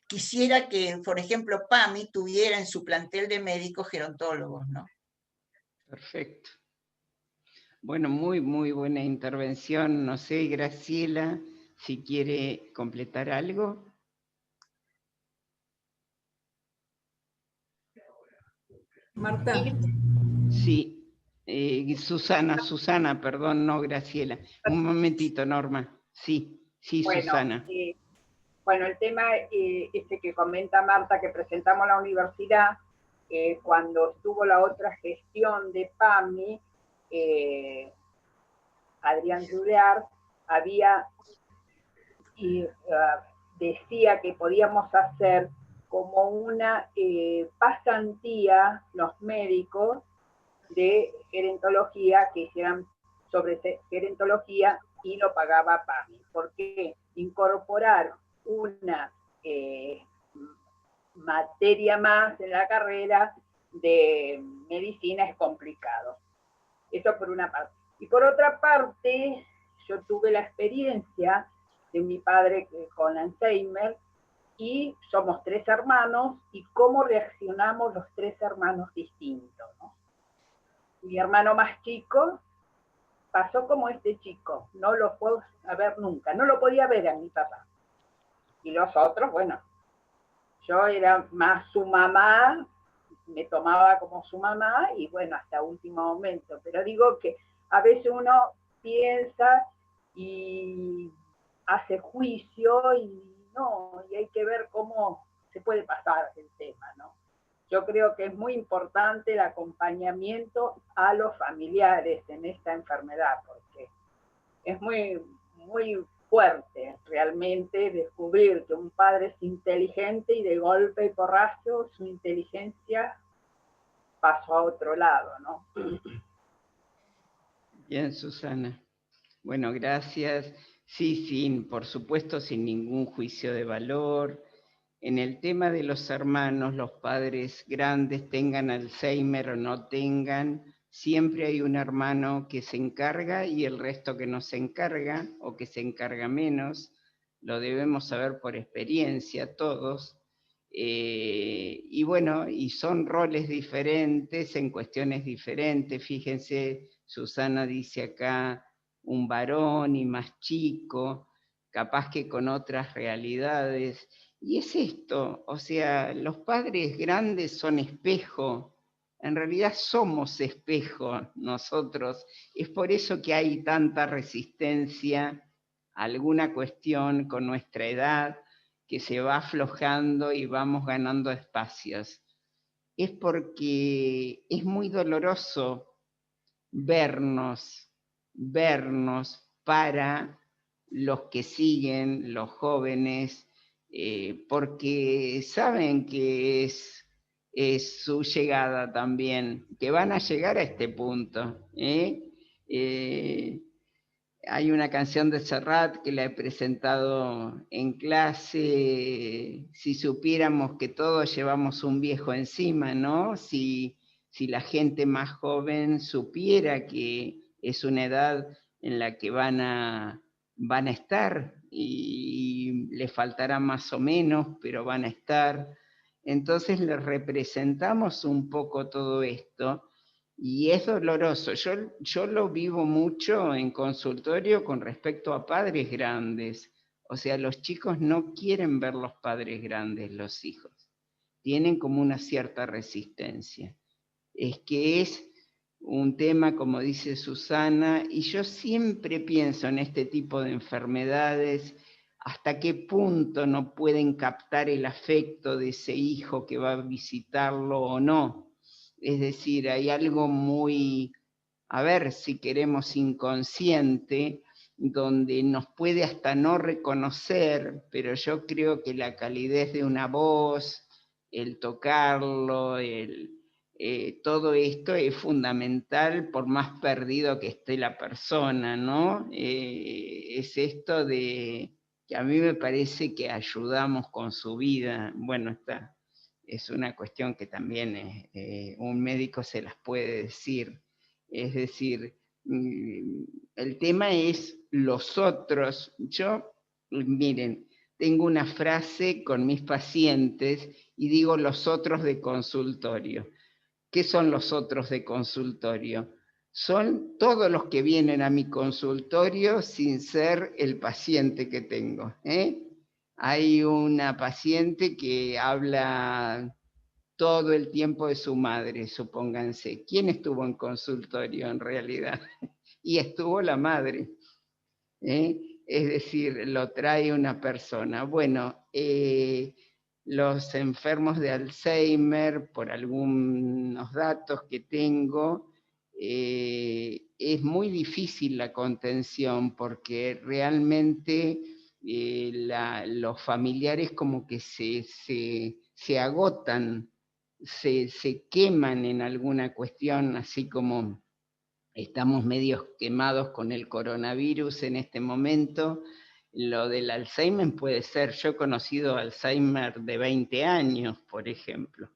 [SPEAKER 10] quisiera que, por ejemplo, PAMI tuviera en su plantel de médicos gerontólogos, ¿no?
[SPEAKER 1] Perfecto. Bueno, muy buena intervención. No sé, Graciela, si quiere completar algo.
[SPEAKER 3] Marta.
[SPEAKER 1] Sí, Susana, perdón, no Graciela. Un momentito, Norma. Sí,
[SPEAKER 11] bueno,
[SPEAKER 1] Susana.
[SPEAKER 11] Bueno, el tema que comenta Marta, que presentamos en la universidad, cuando estuvo la otra gestión de PAMI, Adrián Juliar decía que podíamos hacer como una pasantía los médicos de gerontología que hicieran sobre gerontología y lo pagaba PAMI. Porque incorporar una materia más en la carrera de medicina es complicado. Eso por una parte. Y por otra parte, yo tuve la experiencia de mi padre con Alzheimer y somos 3 hermanos y cómo reaccionamos los 3 hermanos distintos, ¿no? Mi hermano más chico pasó como este chico, no lo puedo ver nunca, no lo podía ver a mi papá. Y los otros, bueno, yo era más su mamá, me tomaba como su mamá y bueno, hasta último momento. Pero digo que a veces uno piensa y hace juicio y no, y hay que ver cómo se puede pasar el tema, ¿no? Yo creo que es muy importante el acompañamiento a los familiares en esta enfermedad, porque es muy fuerte realmente descubrir que un padre es inteligente y de golpe y porrazo su inteligencia pasó a otro lado, ¿no?
[SPEAKER 1] Bien, Susana. Bueno, gracias. Sí, por supuesto, sin ningún juicio de valor. En el tema de los hermanos, los padres grandes, tengan Alzheimer o no tengan, siempre hay un hermano que se encarga y el resto que no se encarga o que se encarga menos. Lo debemos saber por experiencia todos. Y bueno, y son roles diferentes en cuestiones diferentes. Fíjense, Susana dice acá un varón y más chico, capaz que con otras realidades. Y es esto, o sea, los padres grandes son espejo, en realidad somos espejo nosotros, es por eso que hay tanta resistencia a alguna cuestión con nuestra edad, que se va aflojando y vamos ganando espacios. Es porque es muy doloroso vernos para los que siguen, los jóvenes, porque saben que es su llegada también, que van a llegar a este punto. Hay una canción de Serrat que la he presentado en clase, si supiéramos que todos llevamos un viejo encima, ¿no? Si la gente más joven supiera que es una edad en la que van a estar y les faltará más o menos, pero van a estar. Entonces les representamos un poco todo esto. Y es doloroso. Yo lo vivo mucho en consultorio con respecto a padres grandes. O sea, los chicos no quieren ver los padres grandes, los hijos. Tienen como una cierta resistencia. Es que es un tema, como dice Susana, y yo siempre pienso en este tipo de enfermedades, hasta qué punto no pueden captar el afecto de ese hijo que va a visitarlo o no. Es decir, hay algo muy, a ver si queremos inconsciente, donde nos puede hasta no reconocer, pero yo creo que la calidez de una voz, el tocarlo, todo esto es fundamental por más perdido que esté la persona, ¿no? Es esto de que a mí me parece que ayudamos con su vida. Bueno, es una cuestión que también un médico se las puede decir. Es decir, el tema es los otros. Yo, miren, tengo una frase con mis pacientes y digo los otros de consultorio. ¿Qué son los otros de consultorio? Son todos los que vienen a mi consultorio sin ser el paciente que tengo. Hay una paciente que habla todo el tiempo de su madre, supónganse. ¿Quién estuvo en consultorio en realidad? Y estuvo la madre. Es decir, lo trae una persona. Bueno, los enfermos de Alzheimer, por algunos datos que tengo, es muy difícil la contención porque realmente los familiares como que se agotan, se queman en alguna cuestión, así como estamos medio quemados con el coronavirus en este momento. Lo del Alzheimer puede ser, yo he conocido Alzheimer de 20 años, por ejemplo.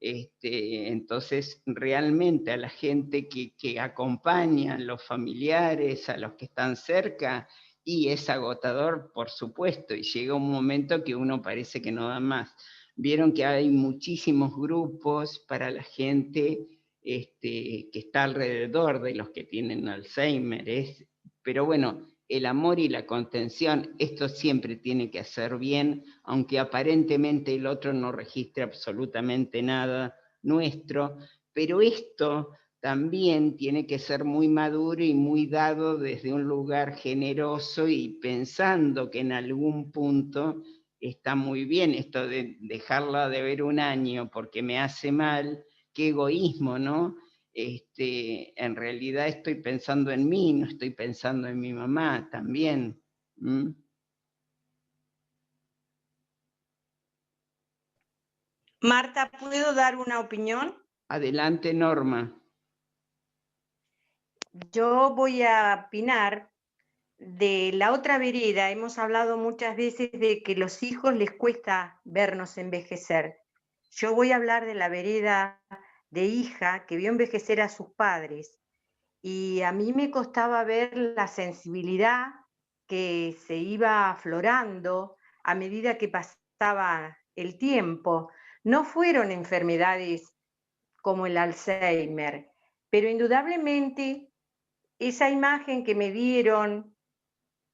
[SPEAKER 1] Entonces, realmente a la gente que acompaña, a los familiares, a los que están cerca, y es agotador, por supuesto, y llega un momento que uno parece que no da más. Vieron que hay muchísimos grupos para la gente que está alrededor de los que tienen Alzheimer, pero bueno, el amor y la contención, esto siempre tiene que hacer bien, aunque aparentemente el otro no registre absolutamente nada nuestro, pero esto también tiene que ser muy maduro y muy dado desde un lugar generoso y pensando que en algún punto está muy bien esto de dejarla de ver un año porque me hace mal. Qué egoísmo, ¿no? En realidad estoy pensando en mí, no estoy pensando en mi mamá también.
[SPEAKER 12] Marta, ¿puedo dar una opinión?
[SPEAKER 1] Adelante, Norma.
[SPEAKER 12] Yo voy a opinar de la otra vereda. Hemos hablado muchas veces de que a los hijos les cuesta vernos envejecer. Yo voy a hablar de la vereda de hija que vio envejecer a sus padres. Y a mí me costaba ver la sensibilidad que se iba aflorando a medida que pasaba el tiempo. No fueron enfermedades como el Alzheimer, pero indudablemente esa imagen que me dieron,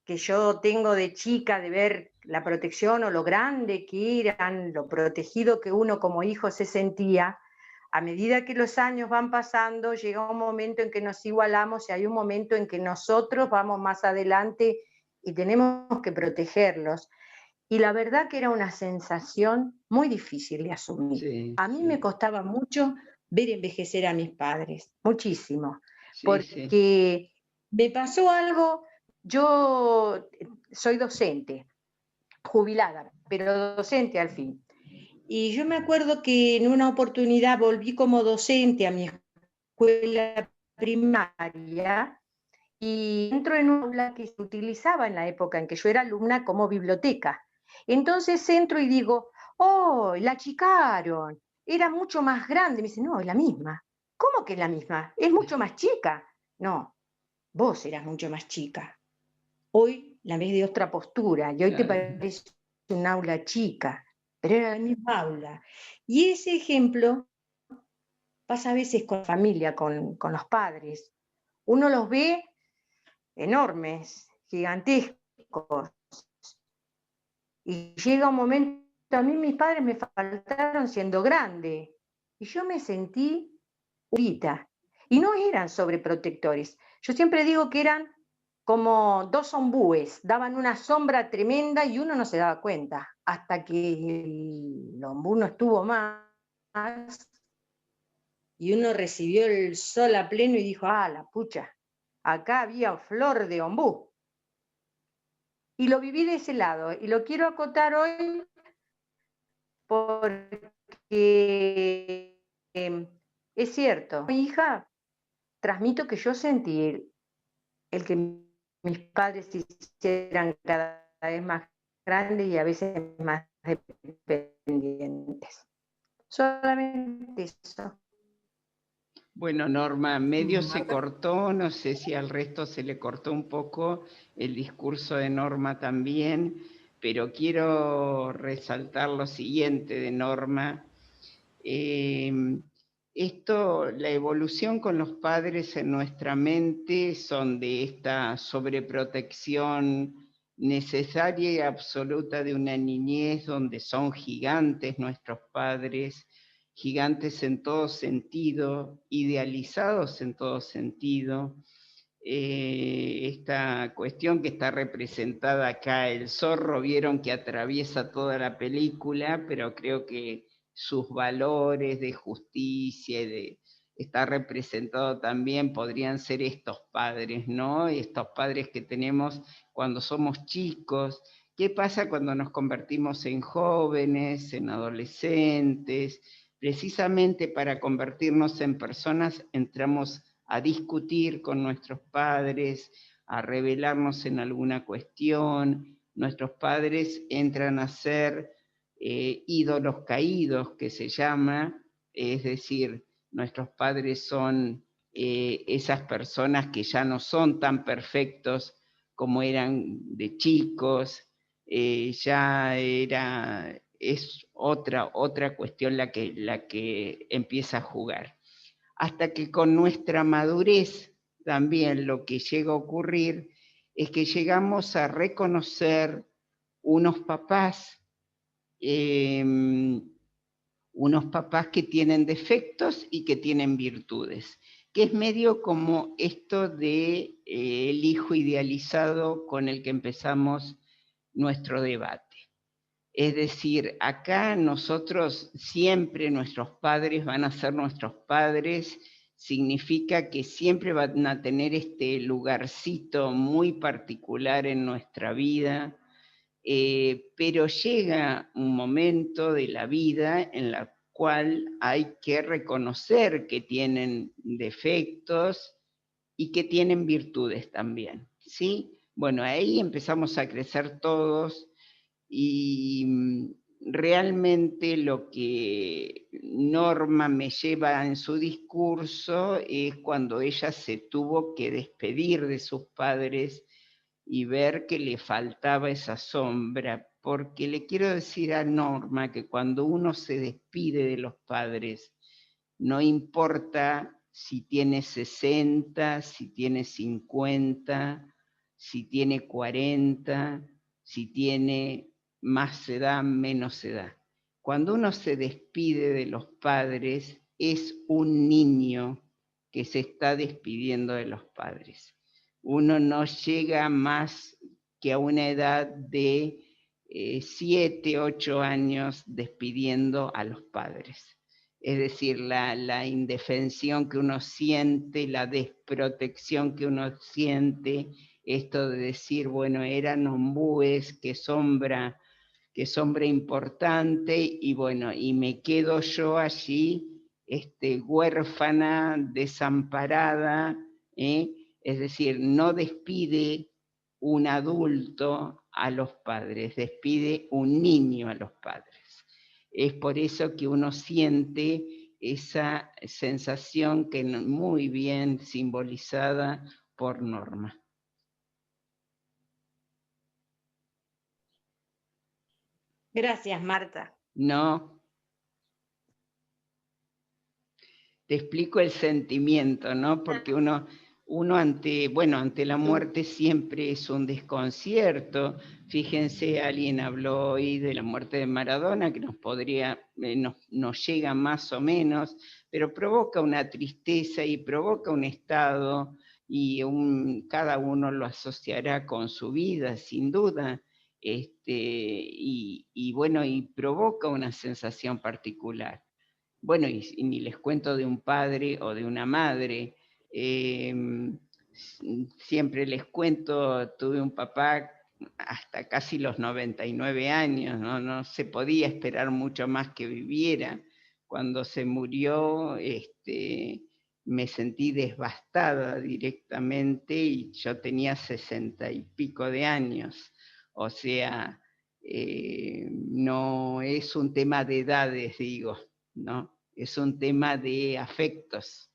[SPEAKER 12] que yo tengo de chica, de ver la protección o lo grande que eran, lo protegido que uno como hijo se sentía, a medida que los años van pasando, llega un momento en que nos igualamos y hay un momento en que nosotros vamos más adelante y tenemos que protegerlos. Y la verdad que era una sensación muy difícil de asumir.
[SPEAKER 1] Sí,
[SPEAKER 12] a mí me costaba mucho ver envejecer a mis padres, muchísimo, porque me pasó algo. Yo soy docente jubilada, pero docente al fin. Y yo me acuerdo que en una oportunidad volví como docente a mi escuela primaria y entro en un aula que se utilizaba en la época en que yo era alumna como biblioteca. Entonces entro y digo, oh, la achicaron, era mucho más grande. Me dice, no, es la misma. ¿Cómo que es la misma? Es mucho más chica. No, vos eras mucho más chica. Hoy la ves de otra postura y hoy te parece un aula chica, pero era la misma aula. Y ese ejemplo pasa a veces con la familia, con los padres. Uno los ve enormes, gigantescos, y llega un momento, a mí mis padres me faltaron siendo grande, y yo me sentí urita, y no eran sobreprotectores. Yo siempre digo que eran como dos ombúes, daban una sombra tremenda y uno no se daba cuenta, hasta que el ombú no estuvo más, y uno recibió el sol a pleno y dijo, ah, la pucha, acá había flor de ombú. Y lo viví de ese lado, y lo quiero acotar hoy porque es cierto. Mi hija, transmito que yo sentí el que mis padres se hicieran cada vez más grandes y a veces más dependientes. Solamente eso.
[SPEAKER 1] Bueno, Norma, medio se cortó, no sé si al resto se le cortó un poco el discurso de Norma también, pero quiero resaltar lo siguiente de Norma. La evolución con los padres en nuestra mente son de esta sobreprotección necesaria y absoluta de una niñez donde son gigantes nuestros padres, gigantes en todo sentido, idealizados en todo sentido. Esta cuestión que está representada acá, el zorro, vieron que atraviesa toda la película, pero creo que sus valores de justicia y de estar representado también podrían ser estos padres, ¿no? Estos padres que tenemos cuando somos chicos. ¿Qué pasa cuando nos convertimos en jóvenes, en adolescentes? Precisamente para convertirnos en personas entramos a discutir con nuestros padres, a rebelarnos en alguna cuestión. Nuestros padres entran a ser ídolos caídos, que se llama, es decir, nuestros padres son esas personas que ya no son tan perfectos como eran de chicos, es otra cuestión la que empieza a jugar. Hasta que con nuestra madurez también lo que llega a ocurrir es que llegamos a reconocer unos papás que tienen defectos y que tienen virtudes, que es medio como esto de el hijo idealizado con el que empezamos nuestro debate. Es decir, acá nosotros siempre, nuestros padres van a ser nuestros padres, significa que siempre van a tener este lugarcito muy particular en nuestra vida, pero llega un momento de la vida en la cual hay que reconocer que tienen defectos y que tienen virtudes también, ¿sí? Bueno, ahí empezamos a crecer todos y realmente lo que Norma me lleva en su discurso es cuando ella se tuvo que despedir de sus padres y ver que le faltaba esa sombra, porque le quiero decir a Norma que cuando uno se despide de los padres, no importa si tiene 60, si tiene 50, si tiene 40, si tiene más edad, menos edad. Cuando uno se despide de los padres, es un niño que se está despidiendo de los padres. Uno no llega más que a una edad de 7, 8 años despidiendo a los padres. Es decir, la indefensión que uno siente, la desprotección que uno siente, esto de decir, bueno, eran ombúes, qué sombra que es hombre importante, y bueno, y me quedo yo allí, huérfana, desamparada, es decir, no despide un adulto a los padres, despide un niño a los padres. Es por eso que uno siente esa sensación que muy bien simbolizada por Norma.
[SPEAKER 12] Gracias, Marta.
[SPEAKER 1] No. Te explico el sentimiento, ¿no? Porque uno ante la muerte siempre es un desconcierto. Fíjense, alguien habló hoy de la muerte de Maradona, que nos llega más o menos, pero provoca una tristeza y provoca un estado, y cada uno lo asociará con su vida, sin duda. Y provoca una sensación particular. Bueno, y ni les cuento de un padre o de una madre. Siempre les cuento, tuve un papá hasta casi los 99 años, no se podía esperar mucho más que viviera. Cuando se murió, me sentí devastada directamente, y yo tenía 60 y pico de años. O sea, no es un tema de edades, digo, ¿no? Es un tema de afectos.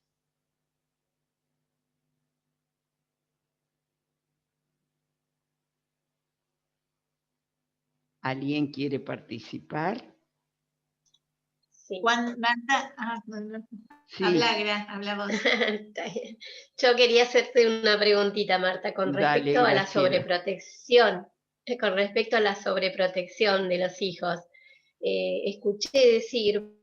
[SPEAKER 1] ¿Alguien quiere participar?
[SPEAKER 7] Sí. Marta,
[SPEAKER 1] Sí.
[SPEAKER 7] Habla vos.
[SPEAKER 13] Yo quería hacerte una preguntita, Marta, con respecto a la sobreprotección. Con respecto a la sobreprotección de los hijos. Escuché decir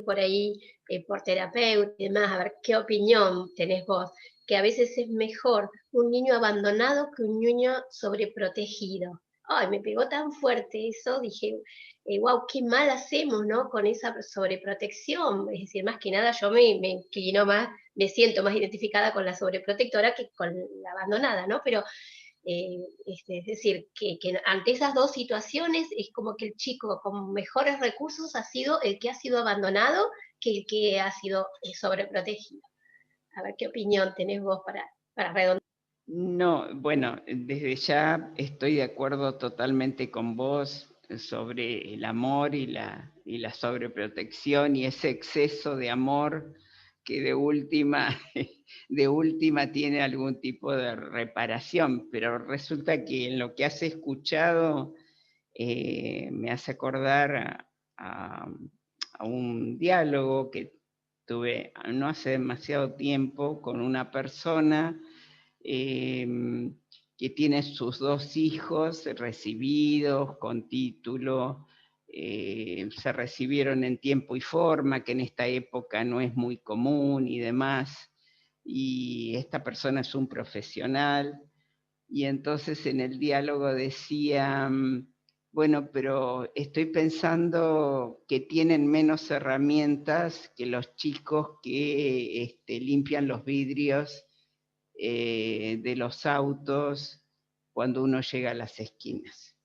[SPEAKER 13] por ahí, por terapeuta y demás, a ver qué opinión tenés vos, que a veces es mejor un niño abandonado que un niño sobreprotegido. Ay, me pegó tan fuerte eso, dije, wow, qué mal hacemos, ¿no? Con esa sobreprotección. Es decir, más que nada yo me inclino más, me siento más identificada con la sobreprotectora que con la abandonada, ¿no? Pero es decir, que ante esas dos situaciones es como que el chico con mejores recursos ha sido el que ha sido abandonado que el que ha sido sobreprotegido. A ver qué opinión tenés vos para redondear.
[SPEAKER 1] No, bueno, desde ya estoy de acuerdo totalmente con vos sobre el amor y la sobreprotección y ese exceso de amor que de última tiene algún tipo de reparación, pero resulta que en lo que has escuchado me hace acordar a un diálogo que tuve no hace demasiado tiempo con una persona que tiene sus 2 hijos recibidos con título, se recibieron en tiempo y forma, que en esta época no es muy común y demás, y esta persona es un profesional, y entonces en el diálogo decía, bueno, pero estoy pensando que tienen menos herramientas que los chicos que limpian los vidrios de los autos cuando uno llega a las esquinas.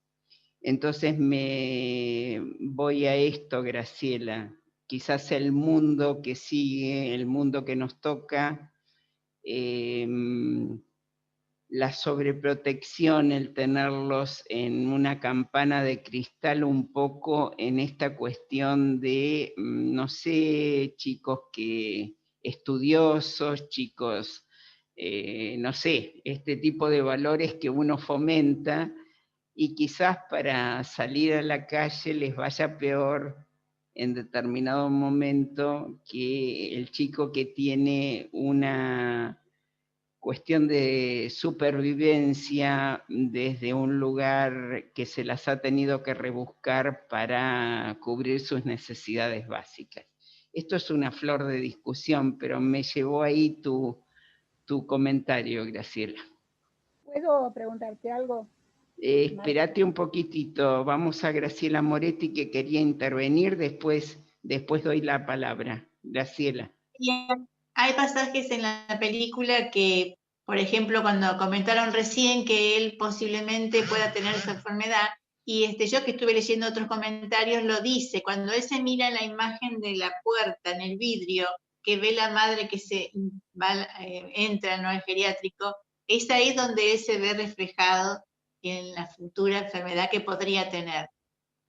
[SPEAKER 1] Entonces me voy a esto, Graciela, quizás el mundo que sigue, el mundo que nos toca, la sobreprotección, el tenerlos en una campana de cristal un poco en esta cuestión de, no sé, chicos que estudiosos, chicos, no sé, este tipo de valores que uno fomenta, y quizás para salir a la calle les vaya peor en determinado momento que el chico que tiene una cuestión de supervivencia desde un lugar que se las ha tenido que rebuscar para cubrir sus necesidades básicas. Esto es una flor de discusión, pero me llevó ahí tu comentario, Graciela.
[SPEAKER 9] ¿Puedo preguntarte algo?
[SPEAKER 1] Espérate un poquitito, vamos a Graciela Moretti que quería intervenir, después doy la palabra. Graciela.
[SPEAKER 7] Hay pasajes en la película que, por ejemplo, cuando comentaron recién que él posiblemente pueda tener esa enfermedad, Y yo que estuve leyendo otros comentarios lo dice, cuando él se mira en la imagen de la puerta, en el vidrio, que ve la madre que entra, ¿no?, al geriátrico, es ahí donde él se ve reflejado en la futura enfermedad que podría tener.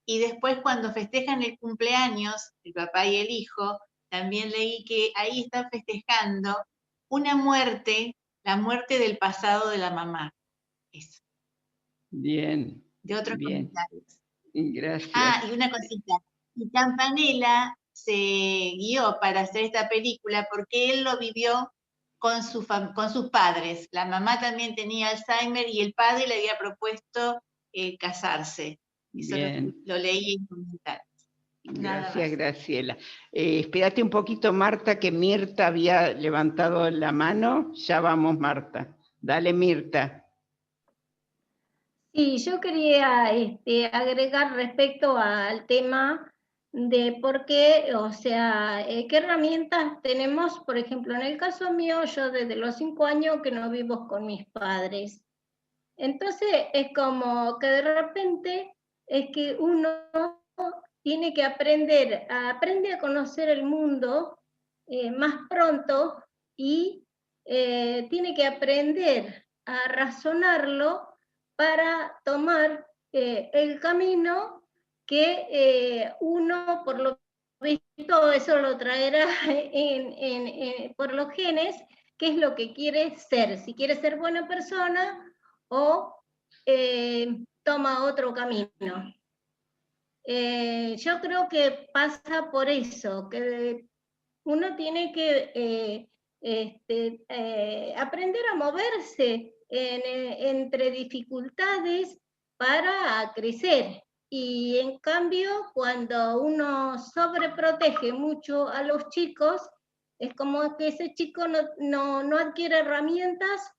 [SPEAKER 7] Y después cuando festejan el cumpleaños, el papá y el hijo, también leí que ahí están festejando una muerte, la muerte del pasado de la mamá. Eso.
[SPEAKER 1] Bien.
[SPEAKER 7] De otros
[SPEAKER 1] bien.
[SPEAKER 7] comentarios.
[SPEAKER 1] Gracias.
[SPEAKER 7] Ah, y una cosita. Y Campanella se guió para hacer esta película porque él lo vivió con sus padres. La mamá también tenía Alzheimer y el padre le había propuesto casarse. Eso lo leí en comentarios.
[SPEAKER 1] Gracias, Graciela. Espérate un poquito, Marta, que Mirta había levantado la mano. Ya vamos, Marta. Dale, Mirta.
[SPEAKER 14] Sí, yo quería agregar respecto al tema de por qué, o sea, qué herramientas tenemos, por ejemplo, en el caso mío, yo desde los 5 años que no vivo con mis padres. Entonces es como que de repente es que uno tiene que aprende a conocer el mundo más pronto y tiene que aprender a razonarlo para tomar el camino que uno, por lo visto, eso lo traerá por los genes, qué es lo que quiere ser, si quiere ser buena persona o toma otro camino. Yo creo que pasa por eso, que uno tiene que aprender a moverse entre dificultades para crecer. Y en cambio, cuando uno sobreprotege mucho a los chicos, es como que ese chico no adquiere herramientas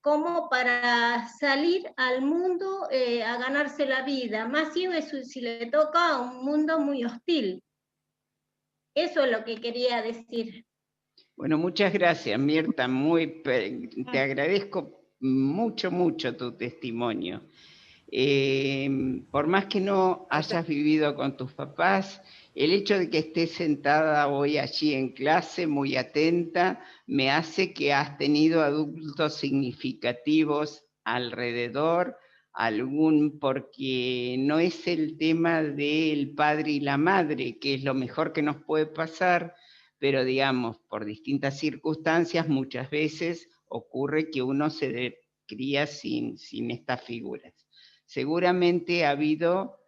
[SPEAKER 14] como para salir al mundo a ganarse la vida, más si le toca a un mundo muy hostil. Eso es lo que quería decir.
[SPEAKER 1] Bueno, muchas gracias, Mirta. Te agradezco mucho, mucho tu testimonio. Por más que no hayas vivido con tus papás, el hecho de que estés sentada hoy allí en clase, muy atenta, me hace que has tenido adultos significativos alrededor, porque no es el tema del padre y la madre, que es lo mejor que nos puede pasar, pero digamos, por distintas circunstancias, muchas veces ocurre que uno se cría sin estas figuras. Seguramente ha habido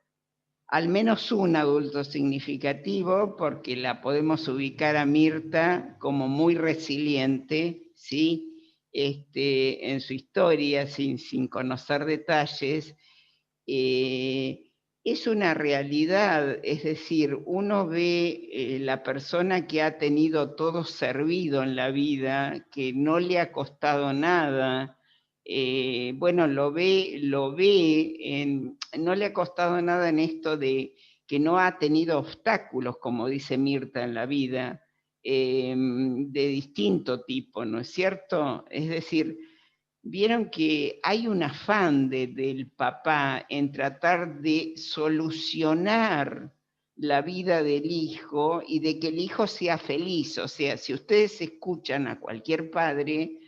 [SPEAKER 1] al menos un adulto significativo, porque la podemos ubicar a Mirta como muy resiliente, ¿sí? En su historia, sin conocer detalles. Es una realidad, es decir, uno ve la persona que ha tenido todo servido en la vida, que no le ha costado nada. Bueno, lo ve, no le ha costado nada en esto de que no ha tenido obstáculos, como dice Mirta, en la vida, de distinto tipo, ¿no es cierto? Es decir, vieron que hay un afán del papá en tratar de solucionar la vida del hijo y de que el hijo sea feliz. O sea, si ustedes escuchan a cualquier padre,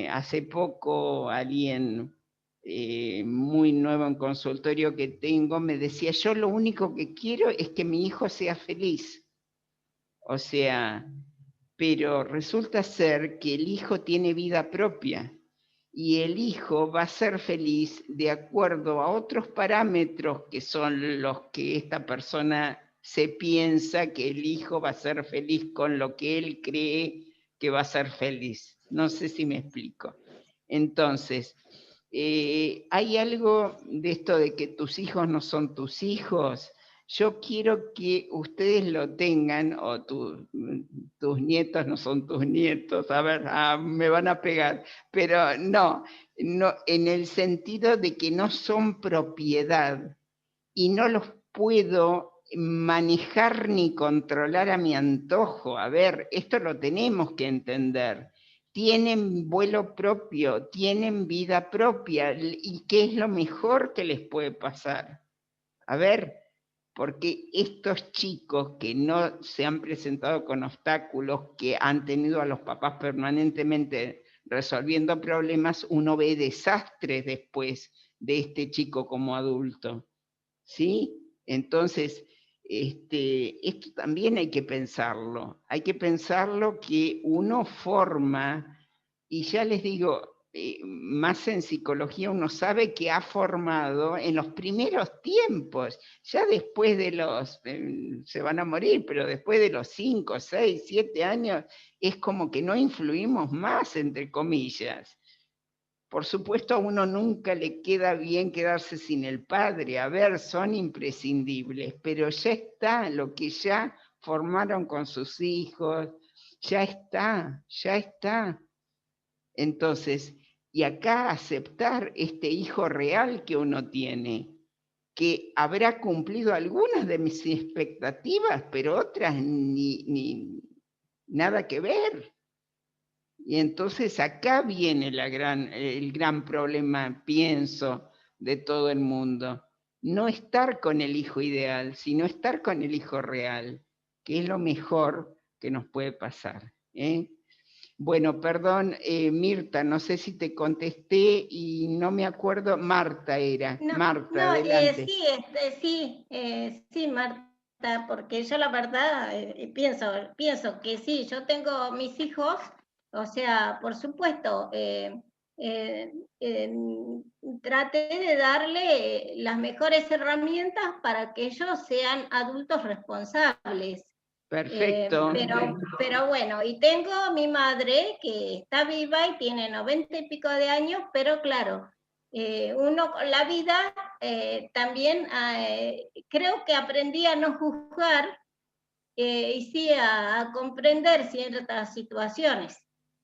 [SPEAKER 1] hace poco alguien muy nuevo en consultorio que tengo me decía, yo lo único que quiero es que mi hijo sea feliz. O sea, pero resulta ser que el hijo tiene vida propia y el hijo va a ser feliz de acuerdo a otros parámetros que son los que esta persona se piensa que el hijo va a ser feliz con lo que él cree que va a ser feliz. No sé si me explico. Entonces, hay algo de esto de que tus hijos no son tus hijos. Yo quiero que ustedes lo tengan, o tus nietos no son tus nietos, a ver, me van a pegar, pero no, en el sentido de que no son propiedad y no los puedo manejar ni controlar a mi antojo. A ver, esto lo tenemos que entender. tienen vuelo propio, tienen vida propia, y ¿qué es lo mejor que les puede pasar? A ver, porque estos chicos que no se han presentado con obstáculos, que han tenido a los papás permanentemente resolviendo problemas, uno ve desastres después de este chico como adulto, ¿sí? Entonces, esto también hay que pensarlo que uno forma, y ya les digo, más en psicología uno sabe que ha formado en los primeros tiempos, ya después de los, se van a morir, pero después de los 5, 6, 7 años, es como que no influimos más, entre comillas. Por supuesto, a uno nunca le queda bien quedarse sin el padre. A ver, son imprescindibles, pero ya está, lo que ya formaron con sus hijos, ya está, ya está. Entonces, y acá aceptar este hijo real que uno tiene, que habrá cumplido algunas de mis expectativas, pero otras ni nada que ver. Y entonces acá viene el gran problema, pienso, de todo el mundo. No estar con el hijo ideal, sino estar con el hijo real, que es lo mejor que nos puede pasar. Bueno, perdón, Mirta, no sé si te contesté y no me acuerdo. Marta era.
[SPEAKER 14] No,
[SPEAKER 1] Marta, adelante.
[SPEAKER 14] Sí, Marta, porque yo la verdad pienso que sí, yo tengo mis hijos, o sea, por supuesto, traté de darle las mejores herramientas para que ellos sean adultos responsables.
[SPEAKER 1] Perfecto.
[SPEAKER 14] Pero bueno, y tengo a mi madre que está viva y tiene 90 y pico de años, pero claro, uno con la vida también creo que aprendí a no juzgar y sí a comprender ciertas situaciones.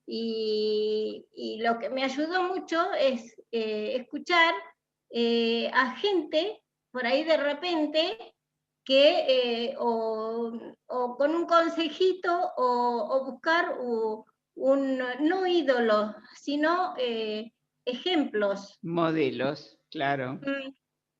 [SPEAKER 14] Y lo que me ayudó mucho es escuchar a gente por ahí de repente que o con un consejito o buscar no ídolos, sino ejemplos.
[SPEAKER 1] Modelos, claro.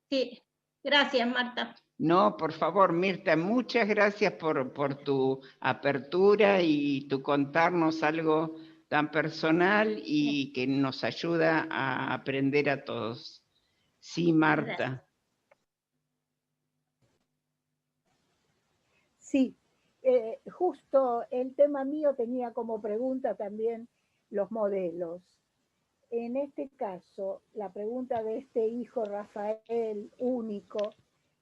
[SPEAKER 14] Sí, gracias, Marta.
[SPEAKER 1] No, por favor, Mirta, muchas gracias por tu apertura y tu contarnos algo tan personal y que nos ayuda a aprender a todos. Sí, Marta.
[SPEAKER 14] Gracias.
[SPEAKER 9] Sí, justo el tema mío tenía como pregunta también los modelos. En este caso, la pregunta de este hijo Rafael único,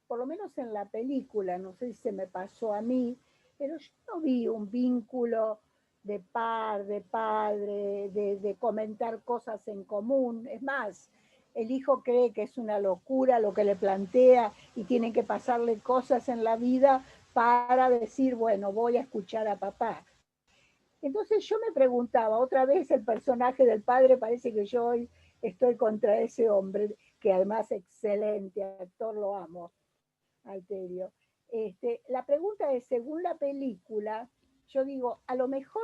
[SPEAKER 9] por lo menos en la película, no sé si se me pasó a mí, pero yo no vi un vínculo de par, de padre, de comentar cosas en común. Es más, el hijo cree que es una locura lo que le plantea y tiene que pasarle cosas en la vida para decir, bueno, voy a escuchar a papá. Entonces yo me preguntaba, otra vez el personaje del padre, parece que yo hoy estoy contra ese hombre, que además es excelente actor, lo amo, Alterio. La pregunta es, según la película, yo digo, a lo mejor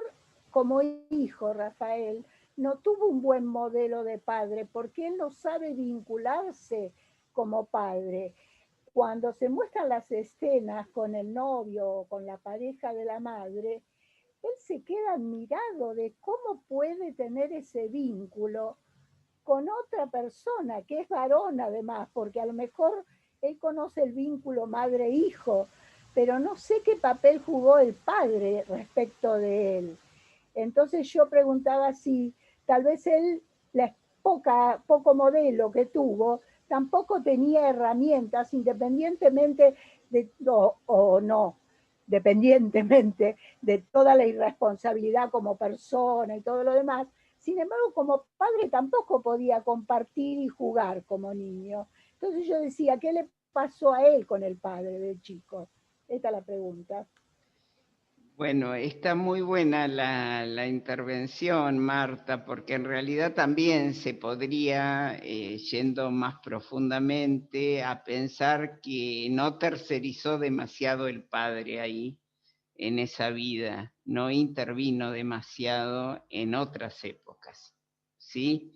[SPEAKER 9] como hijo Rafael no tuvo un buen modelo de padre porque él no sabe vincularse como padre. Cuando se muestran las escenas con el novio o con la pareja de la madre, él se queda admirado de cómo puede tener ese vínculo con otra persona, que es varón además, porque a lo mejor él conoce el vínculo madre-hijo, pero no sé qué papel jugó el padre respecto de él. Entonces yo preguntaba si tal vez él, la poco modelo que tuvo, tampoco tenía herramientas independientemente de, o no, dependientemente de toda la irresponsabilidad como persona y todo lo demás. Sin embargo, como padre tampoco podía compartir y jugar como niño. Entonces yo decía, ¿qué le pasó a él con el padre del chico? Esta es la pregunta.
[SPEAKER 1] Bueno, está muy buena la intervención, Marta, porque en realidad también se podría, yendo más profundamente, a pensar que no tercerizó demasiado el padre ahí, en esa vida, no intervino demasiado en otras épocas, ¿sí?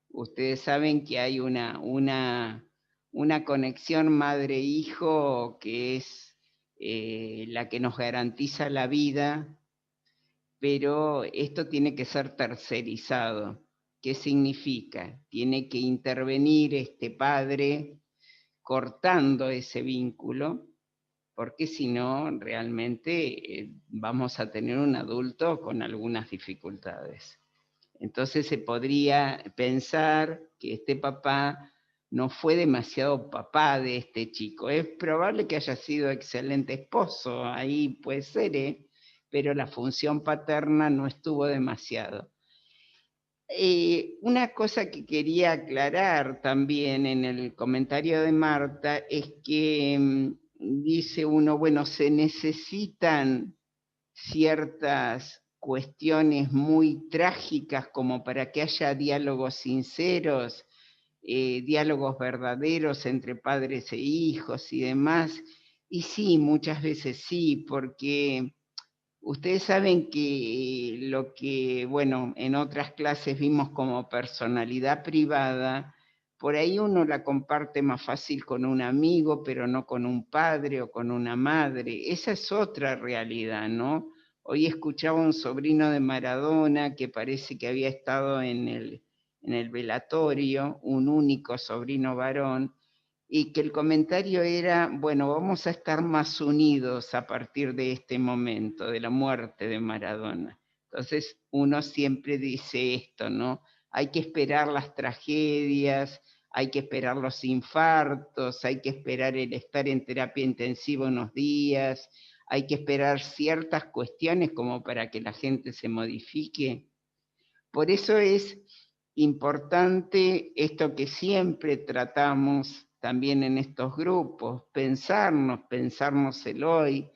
[SPEAKER 1] Ustedes saben que hay una conexión madre-hijo que es la que nos garantiza la vida, pero esto tiene que ser tercerizado. ¿Qué significa? Tiene que intervenir este padre cortando ese vínculo, porque si no, realmente vamos a tener un adulto con algunas dificultades. Entonces se podría pensar que este papá no fue demasiado papá de este chico. Es probable que haya sido excelente esposo, ahí puede ser, pero la función paterna no estuvo demasiado. Una cosa que quería aclarar también en el comentario de Marta es que dice uno, bueno, se necesitan ciertas cuestiones muy trágicas como para que haya diálogos sinceros, diálogos verdaderos entre padres e hijos y demás. Y sí, muchas veces sí, porque ustedes saben que lo que, bueno, en otras clases vimos como personalidad privada, por ahí uno la comparte más fácil con un amigo, pero no con un padre o con una madre. Esa es otra realidad, ¿no? Hoy escuchaba un sobrino de Maradona que parece que había estado en el velatorio, un único sobrino varón, y que el comentario era, bueno, vamos a estar más unidos a partir de este momento, de la muerte de Maradona. Entonces uno siempre dice esto, ¿no? Hay que esperar las tragedias, hay que esperar los infartos, hay que esperar el estar en terapia intensiva unos días, hay que esperar ciertas cuestiones como para que la gente se modifique. Por eso es importante esto que siempre tratamos también en estos grupos, pensarnos el hoy,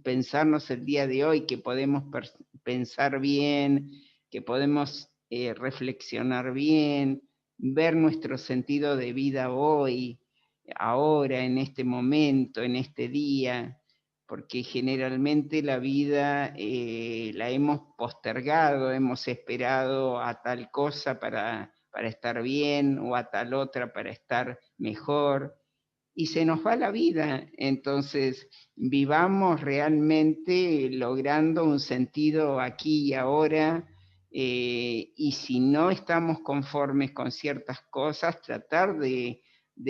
[SPEAKER 1] pensarnos el día de hoy, que podemos pensar bien, que podemos reflexionar bien, ver nuestro sentido de vida hoy, ahora, en este momento, en este día, porque generalmente la vida la hemos postergado, hemos esperado a tal cosa para estar bien o a tal otra para estar mejor, y se nos va la vida. Entonces, vivamos realmente logrando un sentido aquí y ahora, y si no estamos conformes con ciertas cosas, tratar de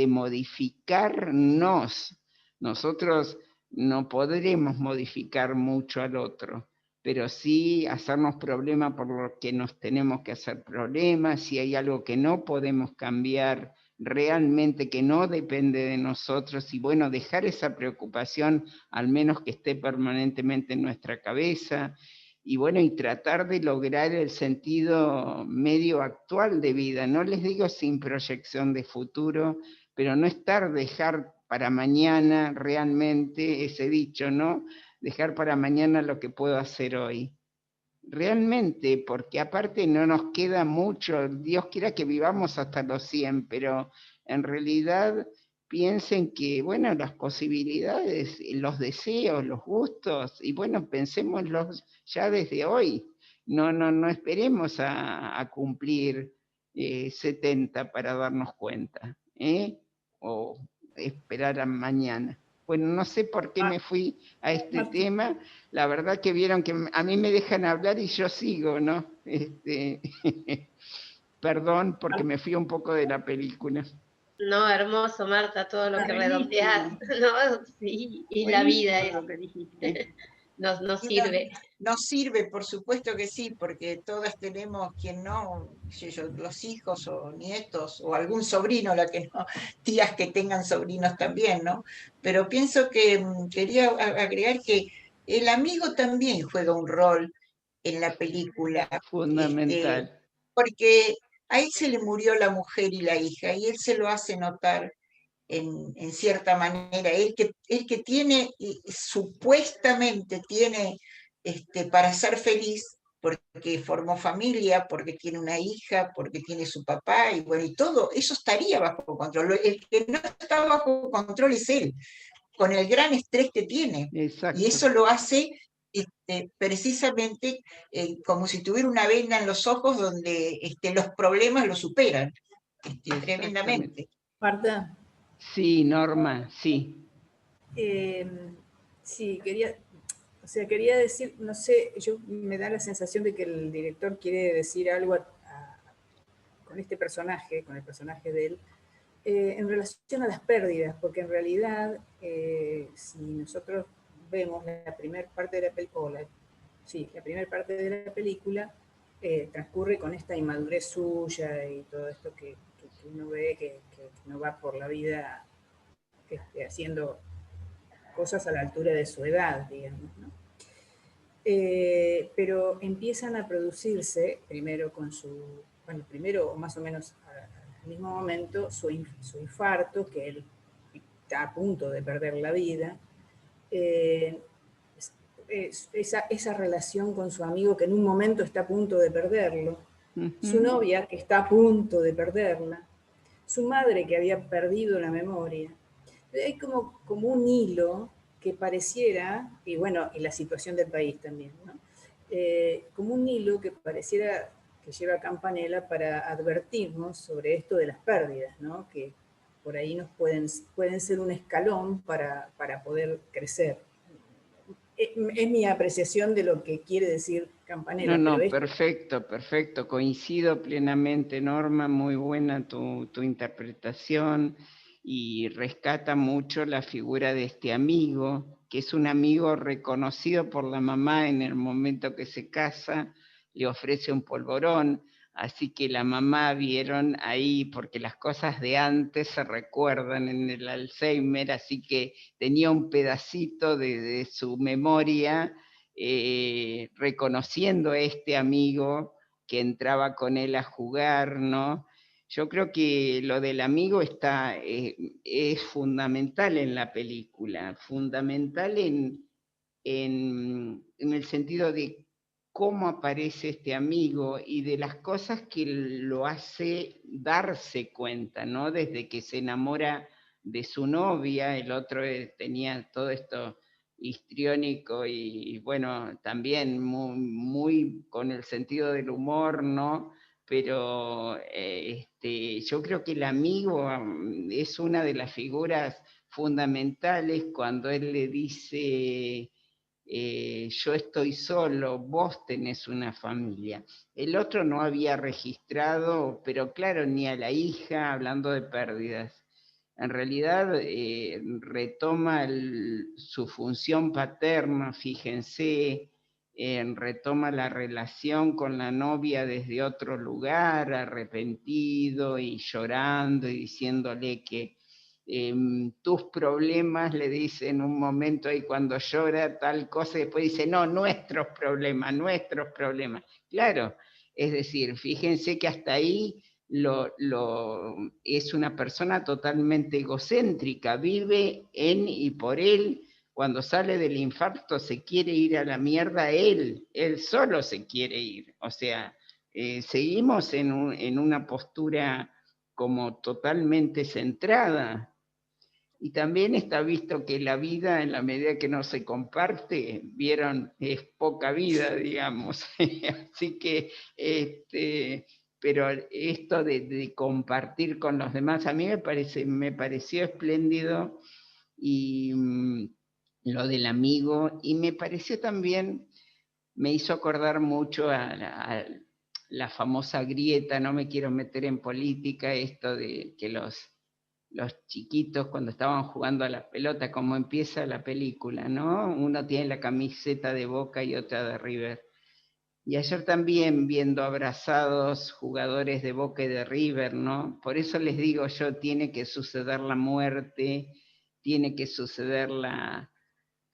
[SPEAKER 1] modificarnos. Nosotros no podremos modificar mucho al otro, pero sí hacernos problema por lo que nos tenemos que hacer problemas, si hay algo que no podemos cambiar realmente, que no depende de nosotros, y bueno, dejar esa preocupación al menos que esté permanentemente en nuestra cabeza, y bueno, y tratar de lograr el sentido medio actual de vida, no les digo sin proyección de futuro, pero no dejar para mañana realmente ese dicho, ¿no? Dejar para mañana lo que puedo hacer hoy. Realmente, porque aparte no nos queda mucho, Dios quiera que vivamos hasta los 100, pero en realidad piensen que, bueno, las posibilidades, los deseos, los gustos, y bueno, pensémoslos ya desde hoy. No esperemos a cumplir 70 para darnos cuenta, o esperar a mañana. Bueno, no sé por qué me fui a este tema. La verdad que vieron que a mí me dejan hablar y yo sigo, ¿no? Perdón porque me fui un poco de la película.
[SPEAKER 13] No, hermoso, Marta, todo lo que redondeás. No, sí, y la vida es lo que dijiste. Nos sirve.
[SPEAKER 10] Nos sirve, por supuesto que sí, porque todas tenemos, quien no, los hijos o nietos o algún sobrino, la que no, tías que tengan sobrinos también, ¿no? Pero pienso que quería agregar que el amigo también juega un rol en la película.
[SPEAKER 1] Fundamental.
[SPEAKER 10] Porque a él se le murió la mujer y la hija, y él se lo hace notar en cierta manera, él que tiene, supuestamente tiene para ser feliz, porque formó familia, porque tiene una hija, porque tiene su papá, y bueno, y todo eso estaría bajo control. El que no está bajo control es él, con el gran estrés que tiene.
[SPEAKER 1] Exacto.
[SPEAKER 10] Y eso lo hace precisamente como si tuviera una venda en los ojos donde los problemas lo superan tremendamente.
[SPEAKER 3] Marta.
[SPEAKER 1] Sí, Norma, sí.
[SPEAKER 3] Sí, quería decir, no sé, me da la sensación de que el director quiere decir algo con este personaje, con el personaje de él, en relación a las pérdidas, porque en realidad, si nosotros vemos la primera parte de la película, transcurre con esta inmadurez suya y todo esto que uno ve que no va por la vida haciendo cosas a la altura de su edad, digamos, ¿no? Pero empiezan a producirse, primero o más o menos al mismo momento, su infarto, que él está a punto de perder la vida, esa relación con su amigo que en un momento está a punto de perderlo, su novia que está a punto de perderla, su madre que había perdido la memoria. Hay como un hilo que pareciera, y la situación del país también, ¿no? Como un hilo que pareciera que lleva Campanella para advertirnos sobre esto de las pérdidas, ¿no? Que por ahí nos pueden ser un escalón para poder crecer. Es mi apreciación de lo que quiere decir Campanella.
[SPEAKER 1] No, perfecto, coincido plenamente, Norma, muy buena tu interpretación, y rescata mucho la figura de este amigo, que es un amigo reconocido por la mamá en el momento que se casa, le ofrece un polvorón, así que la mamá vieron ahí, porque las cosas de antes se recuerdan en el Alzheimer, así que tenía un pedacito de su memoria, reconociendo a este amigo que entraba con él a jugar, ¿no? Yo creo que lo del amigo es fundamental en la película, fundamental en el sentido de cómo aparece este amigo y de las cosas que lo hace darse cuenta, ¿no? Desde que se enamora de su novia, el otro tenía todo esto histriónico y bueno, también muy con el sentido del humor, ¿no? Pero yo creo que el amigo es una de las figuras fundamentales cuando él le dice, yo estoy solo, vos tenés una familia. El otro no había registrado, pero claro, ni a la hija, hablando de pérdidas. En realidad retoma su función paterna, fíjense, retoma la relación con la novia desde otro lugar, arrepentido y llorando y diciéndole que tus problemas, le dice en un momento ahí cuando llora tal cosa, y después dice, no, nuestros problemas. Claro, es decir, fíjense que hasta ahí es una persona totalmente egocéntrica, vive en y por él. Cuando sale del infarto se quiere ir a la mierda él solo se quiere ir. O sea, seguimos en una postura como totalmente centrada. Y también está visto que la vida, en la medida que no se comparte, vieron, es poca vida, digamos. Así que, pero esto de compartir con los demás, a mí me pareció espléndido, y lo del amigo, y me pareció también, me hizo acordar mucho a la famosa grieta, no me quiero meter en política, esto de que los chiquitos cuando estaban jugando a la pelota, como empieza la película, ¿no? Uno tiene la camiseta de Boca y otra de River. Y ayer también viendo abrazados jugadores de Boca y de River, ¿no? Por eso les digo yo, tiene que suceder la muerte, tiene que suceder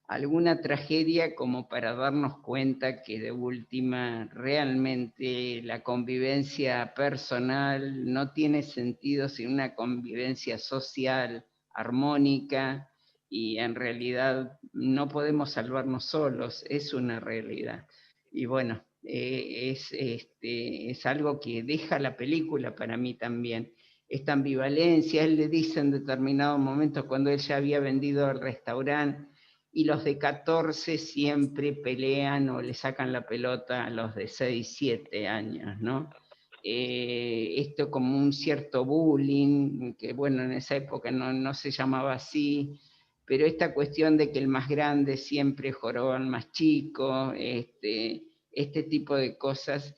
[SPEAKER 1] alguna tragedia como para darnos cuenta que de última realmente la convivencia personal no tiene sentido sin una convivencia social armónica, y en realidad no podemos salvarnos solos, es una realidad. Y bueno, es algo que deja la película para mí también. esta ambivalencia. Él le dice en determinado momento, cuando él ya había vendido el restaurante, y los de 14 siempre pelean o le sacan la pelota a los de 6, 7 años, ¿no? Esto como un cierto bullying, que bueno, en esa época no se llamaba así, pero esta cuestión de que el más grande siempre joroba al más chico, este tipo de cosas.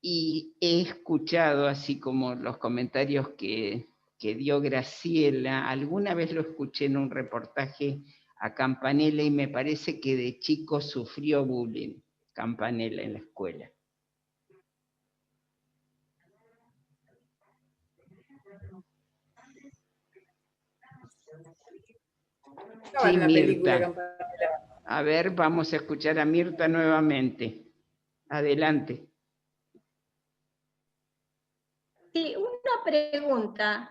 [SPEAKER 1] Y he escuchado, así como los comentarios que dio Graciela, alguna vez lo escuché en un reportaje a Campanella y me parece que de chico sufrió bullying, Campanella, en la escuela. Sí, Mirta. A ver, vamos a escuchar a Mirta nuevamente. Adelante.
[SPEAKER 14] Sí, una pregunta.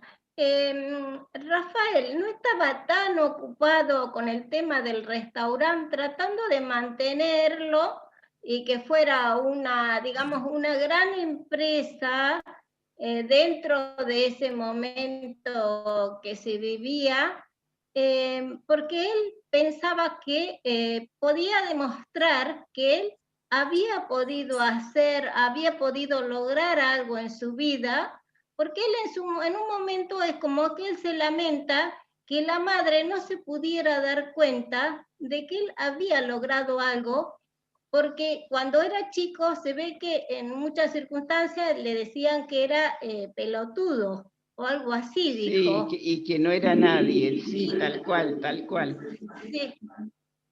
[SPEAKER 14] Rafael, ¿no estaba tan ocupado con el tema del restaurante tratando de mantenerlo y que fuera una, digamos, una gran empresa dentro de ese momento que se vivía? Porque él pensaba que podía demostrar que él había podido había podido lograr algo en su vida, porque él en un momento es como que él se lamenta que la madre no se pudiera dar cuenta de que él había logrado algo, porque cuando era chico se ve que en muchas circunstancias le decían que era pelotudo o algo así, dijo.
[SPEAKER 1] Sí, y que no era nadie, sí, tal cual, tal cual.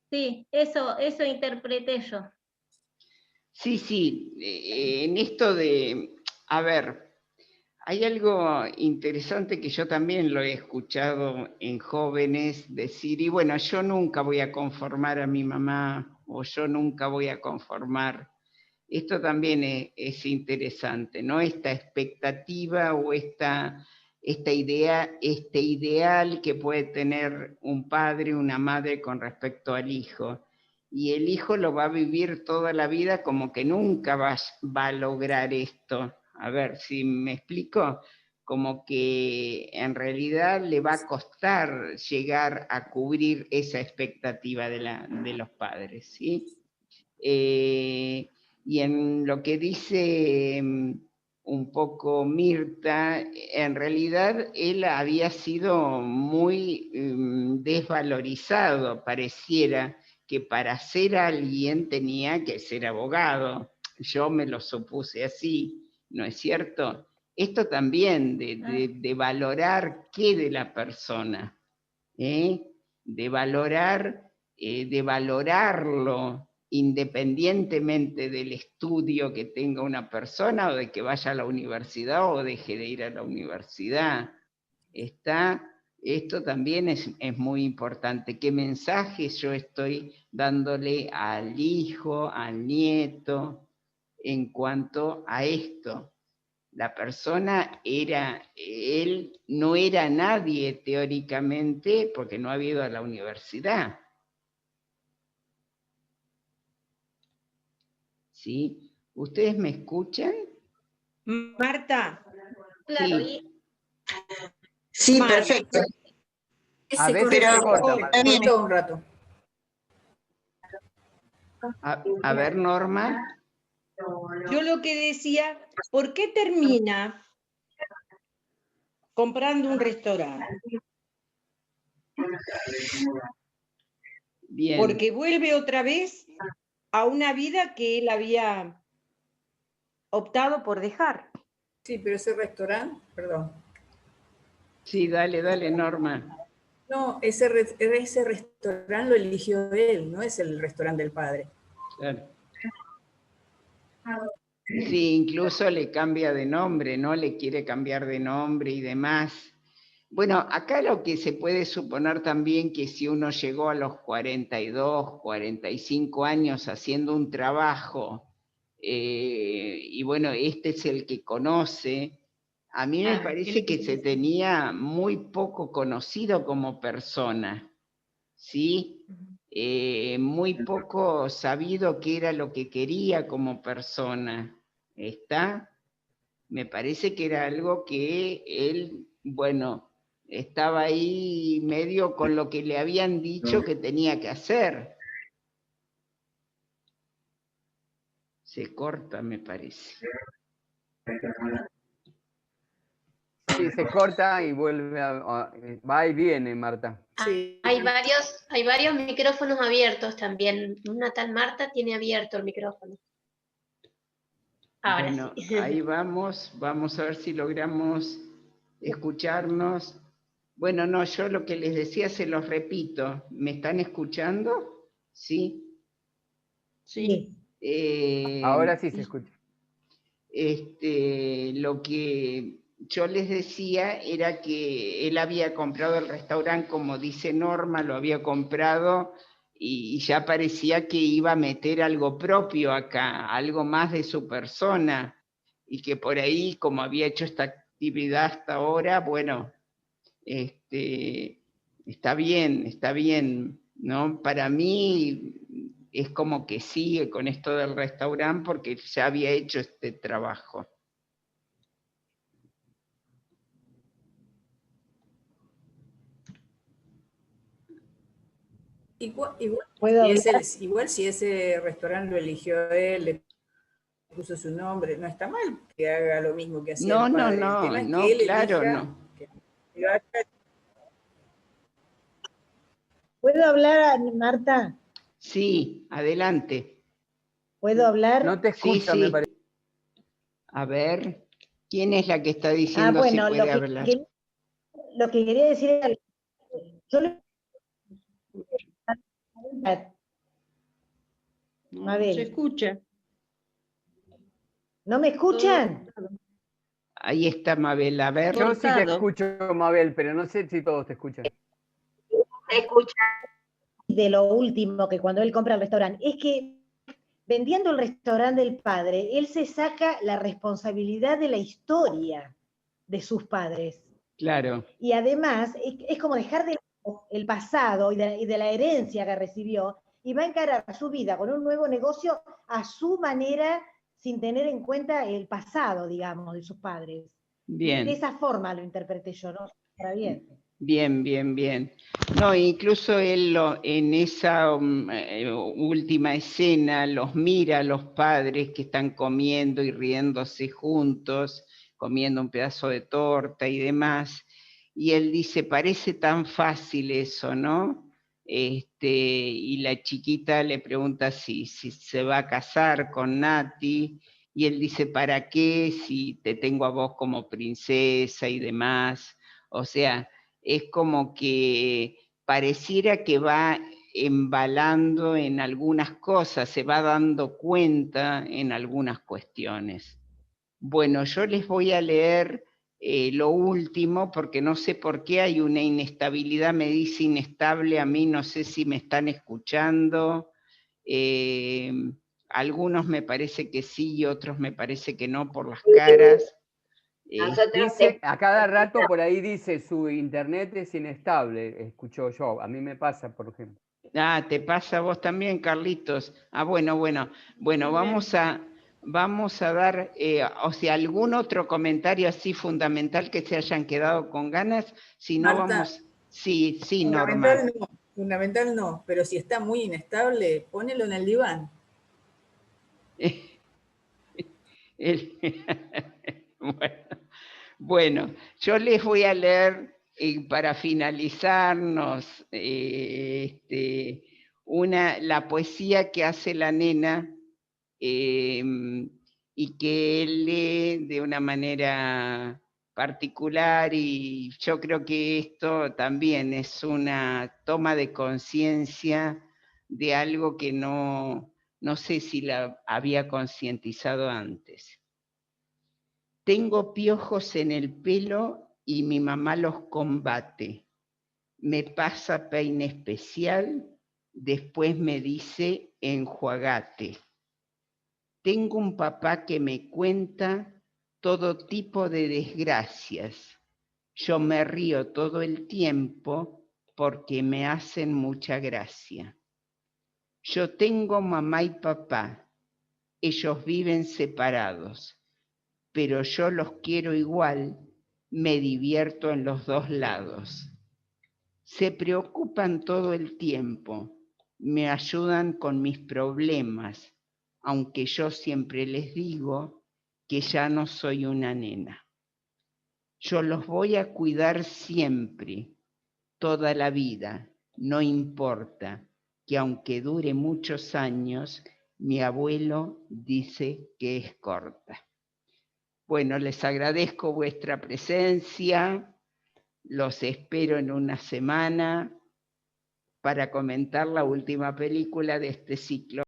[SPEAKER 14] Sí, eso interpreté yo.
[SPEAKER 1] Sí, en esto de, a ver, hay algo interesante que yo también lo he escuchado en jóvenes decir, y bueno, yo nunca voy a conformar a mi mamá, o yo nunca voy a conformar. Esto también es interesante, ¿no? Esta expectativa o este ideal que puede tener un padre, una madre con respecto al hijo. Y el hijo lo va a vivir toda la vida como que nunca va a lograr esto. A ver si me explico, como que en realidad le va a costar llegar a cubrir esa expectativa de los padres, ¿sí? Y en lo que dice un poco Mirta, en realidad él había sido muy desvalorizado, pareciera que para ser alguien tenía que ser abogado. Yo me lo supuse así, ¿no es cierto? Esto también de valorar qué de la persona, de valorarlo independientemente del estudio que tenga una persona o de que vaya a la universidad o deje de ir a la universidad. Esto también es muy importante. ¿Qué mensaje yo estoy dándole al hijo, al nieto, en cuanto a esto? La persona él no era nadie teóricamente porque no había ido a la universidad. ¿Sí? ¿Ustedes me escuchan?
[SPEAKER 12] Marta.
[SPEAKER 14] Claro,
[SPEAKER 1] sí.
[SPEAKER 10] Sí, perfecto.
[SPEAKER 4] A veces se corta, Marta.
[SPEAKER 3] Un rato.
[SPEAKER 1] A ver, Norma.
[SPEAKER 12] Yo lo que decía, ¿por qué termina comprando un restaurante?
[SPEAKER 1] Bien.
[SPEAKER 12] Porque vuelve otra vez a una vida que él había optado por dejar.
[SPEAKER 3] Sí, pero ese restaurante, perdón.
[SPEAKER 1] Sí, dale, Norma.
[SPEAKER 3] No, ese restaurante lo eligió él, no es el restaurante del padre.
[SPEAKER 1] Claro. Sí, incluso le cambia de nombre, ¿no? Le quiere cambiar de nombre y demás. Bueno, acá lo que se puede suponer también que si uno llegó a los 42, 45 años haciendo un trabajo, y bueno, este es el que conoce, a mí me parece que se tenía muy poco conocido como persona, ¿sí? Muy poco sabido qué era lo que quería como persona, ¿está? Me parece que era algo que él, bueno, estaba ahí medio con lo que le habían dicho que tenía que hacer. Se corta, me parece.
[SPEAKER 4] Sí, se corta y vuelve va y viene, Marta.
[SPEAKER 3] Sí.
[SPEAKER 13] Hay varios micrófonos abiertos también. Una tal Marta tiene abierto el micrófono. Ahora
[SPEAKER 1] Bueno,
[SPEAKER 13] sí.
[SPEAKER 1] ahí vamos a ver si logramos escucharnos. Bueno, no, yo lo que les decía se los repito. ¿Me están escuchando? ¿Sí?
[SPEAKER 2] Sí.
[SPEAKER 4] Ahora sí se escucha.
[SPEAKER 1] Lo que yo les decía era que él había comprado el restaurante, como dice Norma, lo había comprado y ya parecía que iba a meter algo propio acá, algo más de su persona, y que por ahí, como había hecho esta actividad hasta ahora, bueno, está bien, ¿no? Para mí es como que sigue con esto del restaurante porque ya había hecho este trabajo.
[SPEAKER 3] Igual si ese restaurante lo eligió él, le puso su nombre, no está mal que haga lo mismo que hacía el padre. El tema es que él elija, que lo haga.
[SPEAKER 15] ¿Puedo hablar, Marta?
[SPEAKER 1] Sí, adelante.
[SPEAKER 15] ¿Puedo hablar?
[SPEAKER 4] No te escucha, me parece.
[SPEAKER 1] A ver, ¿quién es la que está diciendo si puede hablar?
[SPEAKER 15] Lo que quería decir era,
[SPEAKER 2] No se escucha.
[SPEAKER 15] ¿No me escuchan?
[SPEAKER 1] Ahí está Mabel, a ver.
[SPEAKER 4] Yo sí te escucho, Mabel, pero no sé si todos te escuchan.
[SPEAKER 5] Te escucha.
[SPEAKER 15] De lo último, que cuando él compra el restaurante, es que vendiendo el restaurante del padre, él se saca la responsabilidad de la historia de sus padres.
[SPEAKER 1] Claro.
[SPEAKER 15] Y además, es como dejar de el pasado y de la herencia que recibió, y va a encarar su vida con un nuevo negocio a su manera, sin tener en cuenta el pasado, digamos, de sus padres.
[SPEAKER 1] Bien.
[SPEAKER 15] De esa forma lo interpreté yo, ¿no? Para bien.
[SPEAKER 1] Bien. No, incluso él en esa última escena los mira a los padres que están comiendo y riéndose juntos, comiendo un pedazo de torta y demás, y él dice, parece tan fácil eso, ¿no? Y la chiquita le pregunta si se va a casar con Nati, y él dice, ¿para qué? Si te tengo a vos como princesa y demás. O sea, es como que pareciera que va embalando en algunas cosas, se va dando cuenta en algunas cuestiones. Bueno, yo les voy a leer lo último, porque no sé por qué hay una inestabilidad, me dice inestable a mí, no sé si me están escuchando. Algunos me parece que sí y otros me parece que no por las caras.
[SPEAKER 4] Dice, a cada rato por ahí dice, su internet es inestable, escucho yo, a mí me pasa, por ejemplo.
[SPEAKER 1] Ah, ¿te pasa a vos también, Carlitos? Ah, bueno, vamos a dar, o sea, algún otro comentario así fundamental que se hayan quedado con ganas, si no
[SPEAKER 3] Marta,
[SPEAKER 1] vamos... Sí, Norma.
[SPEAKER 3] Fundamental no, pero si está muy inestable, ponelo en el diván.
[SPEAKER 1] Bueno, yo les voy a leer para finalizarnos la poesía que hace la nena y que él lee de una manera particular, y yo creo que esto también es una toma de conciencia de algo que no sé si la había concientizado antes. Tengo piojos en el pelo y mi mamá los combate. Me pasa peine especial, después me dice enjuagate. Tengo un papá que me cuenta todo tipo de desgracias. Yo me río todo el tiempo porque me hacen mucha gracia. Yo tengo mamá y papá. Ellos viven separados. pero yo los quiero igual, me divierto en los dos lados. Se preocupan todo el tiempo, me ayudan con mis problemas, aunque yo siempre les digo que ya no soy una nena. Yo los voy a cuidar siempre, toda la vida, no importa, que aunque dure muchos años, mi abuelo dice que es corta. Bueno, les agradezco vuestra presencia, los espero en una semana para comentar la última película de este ciclo.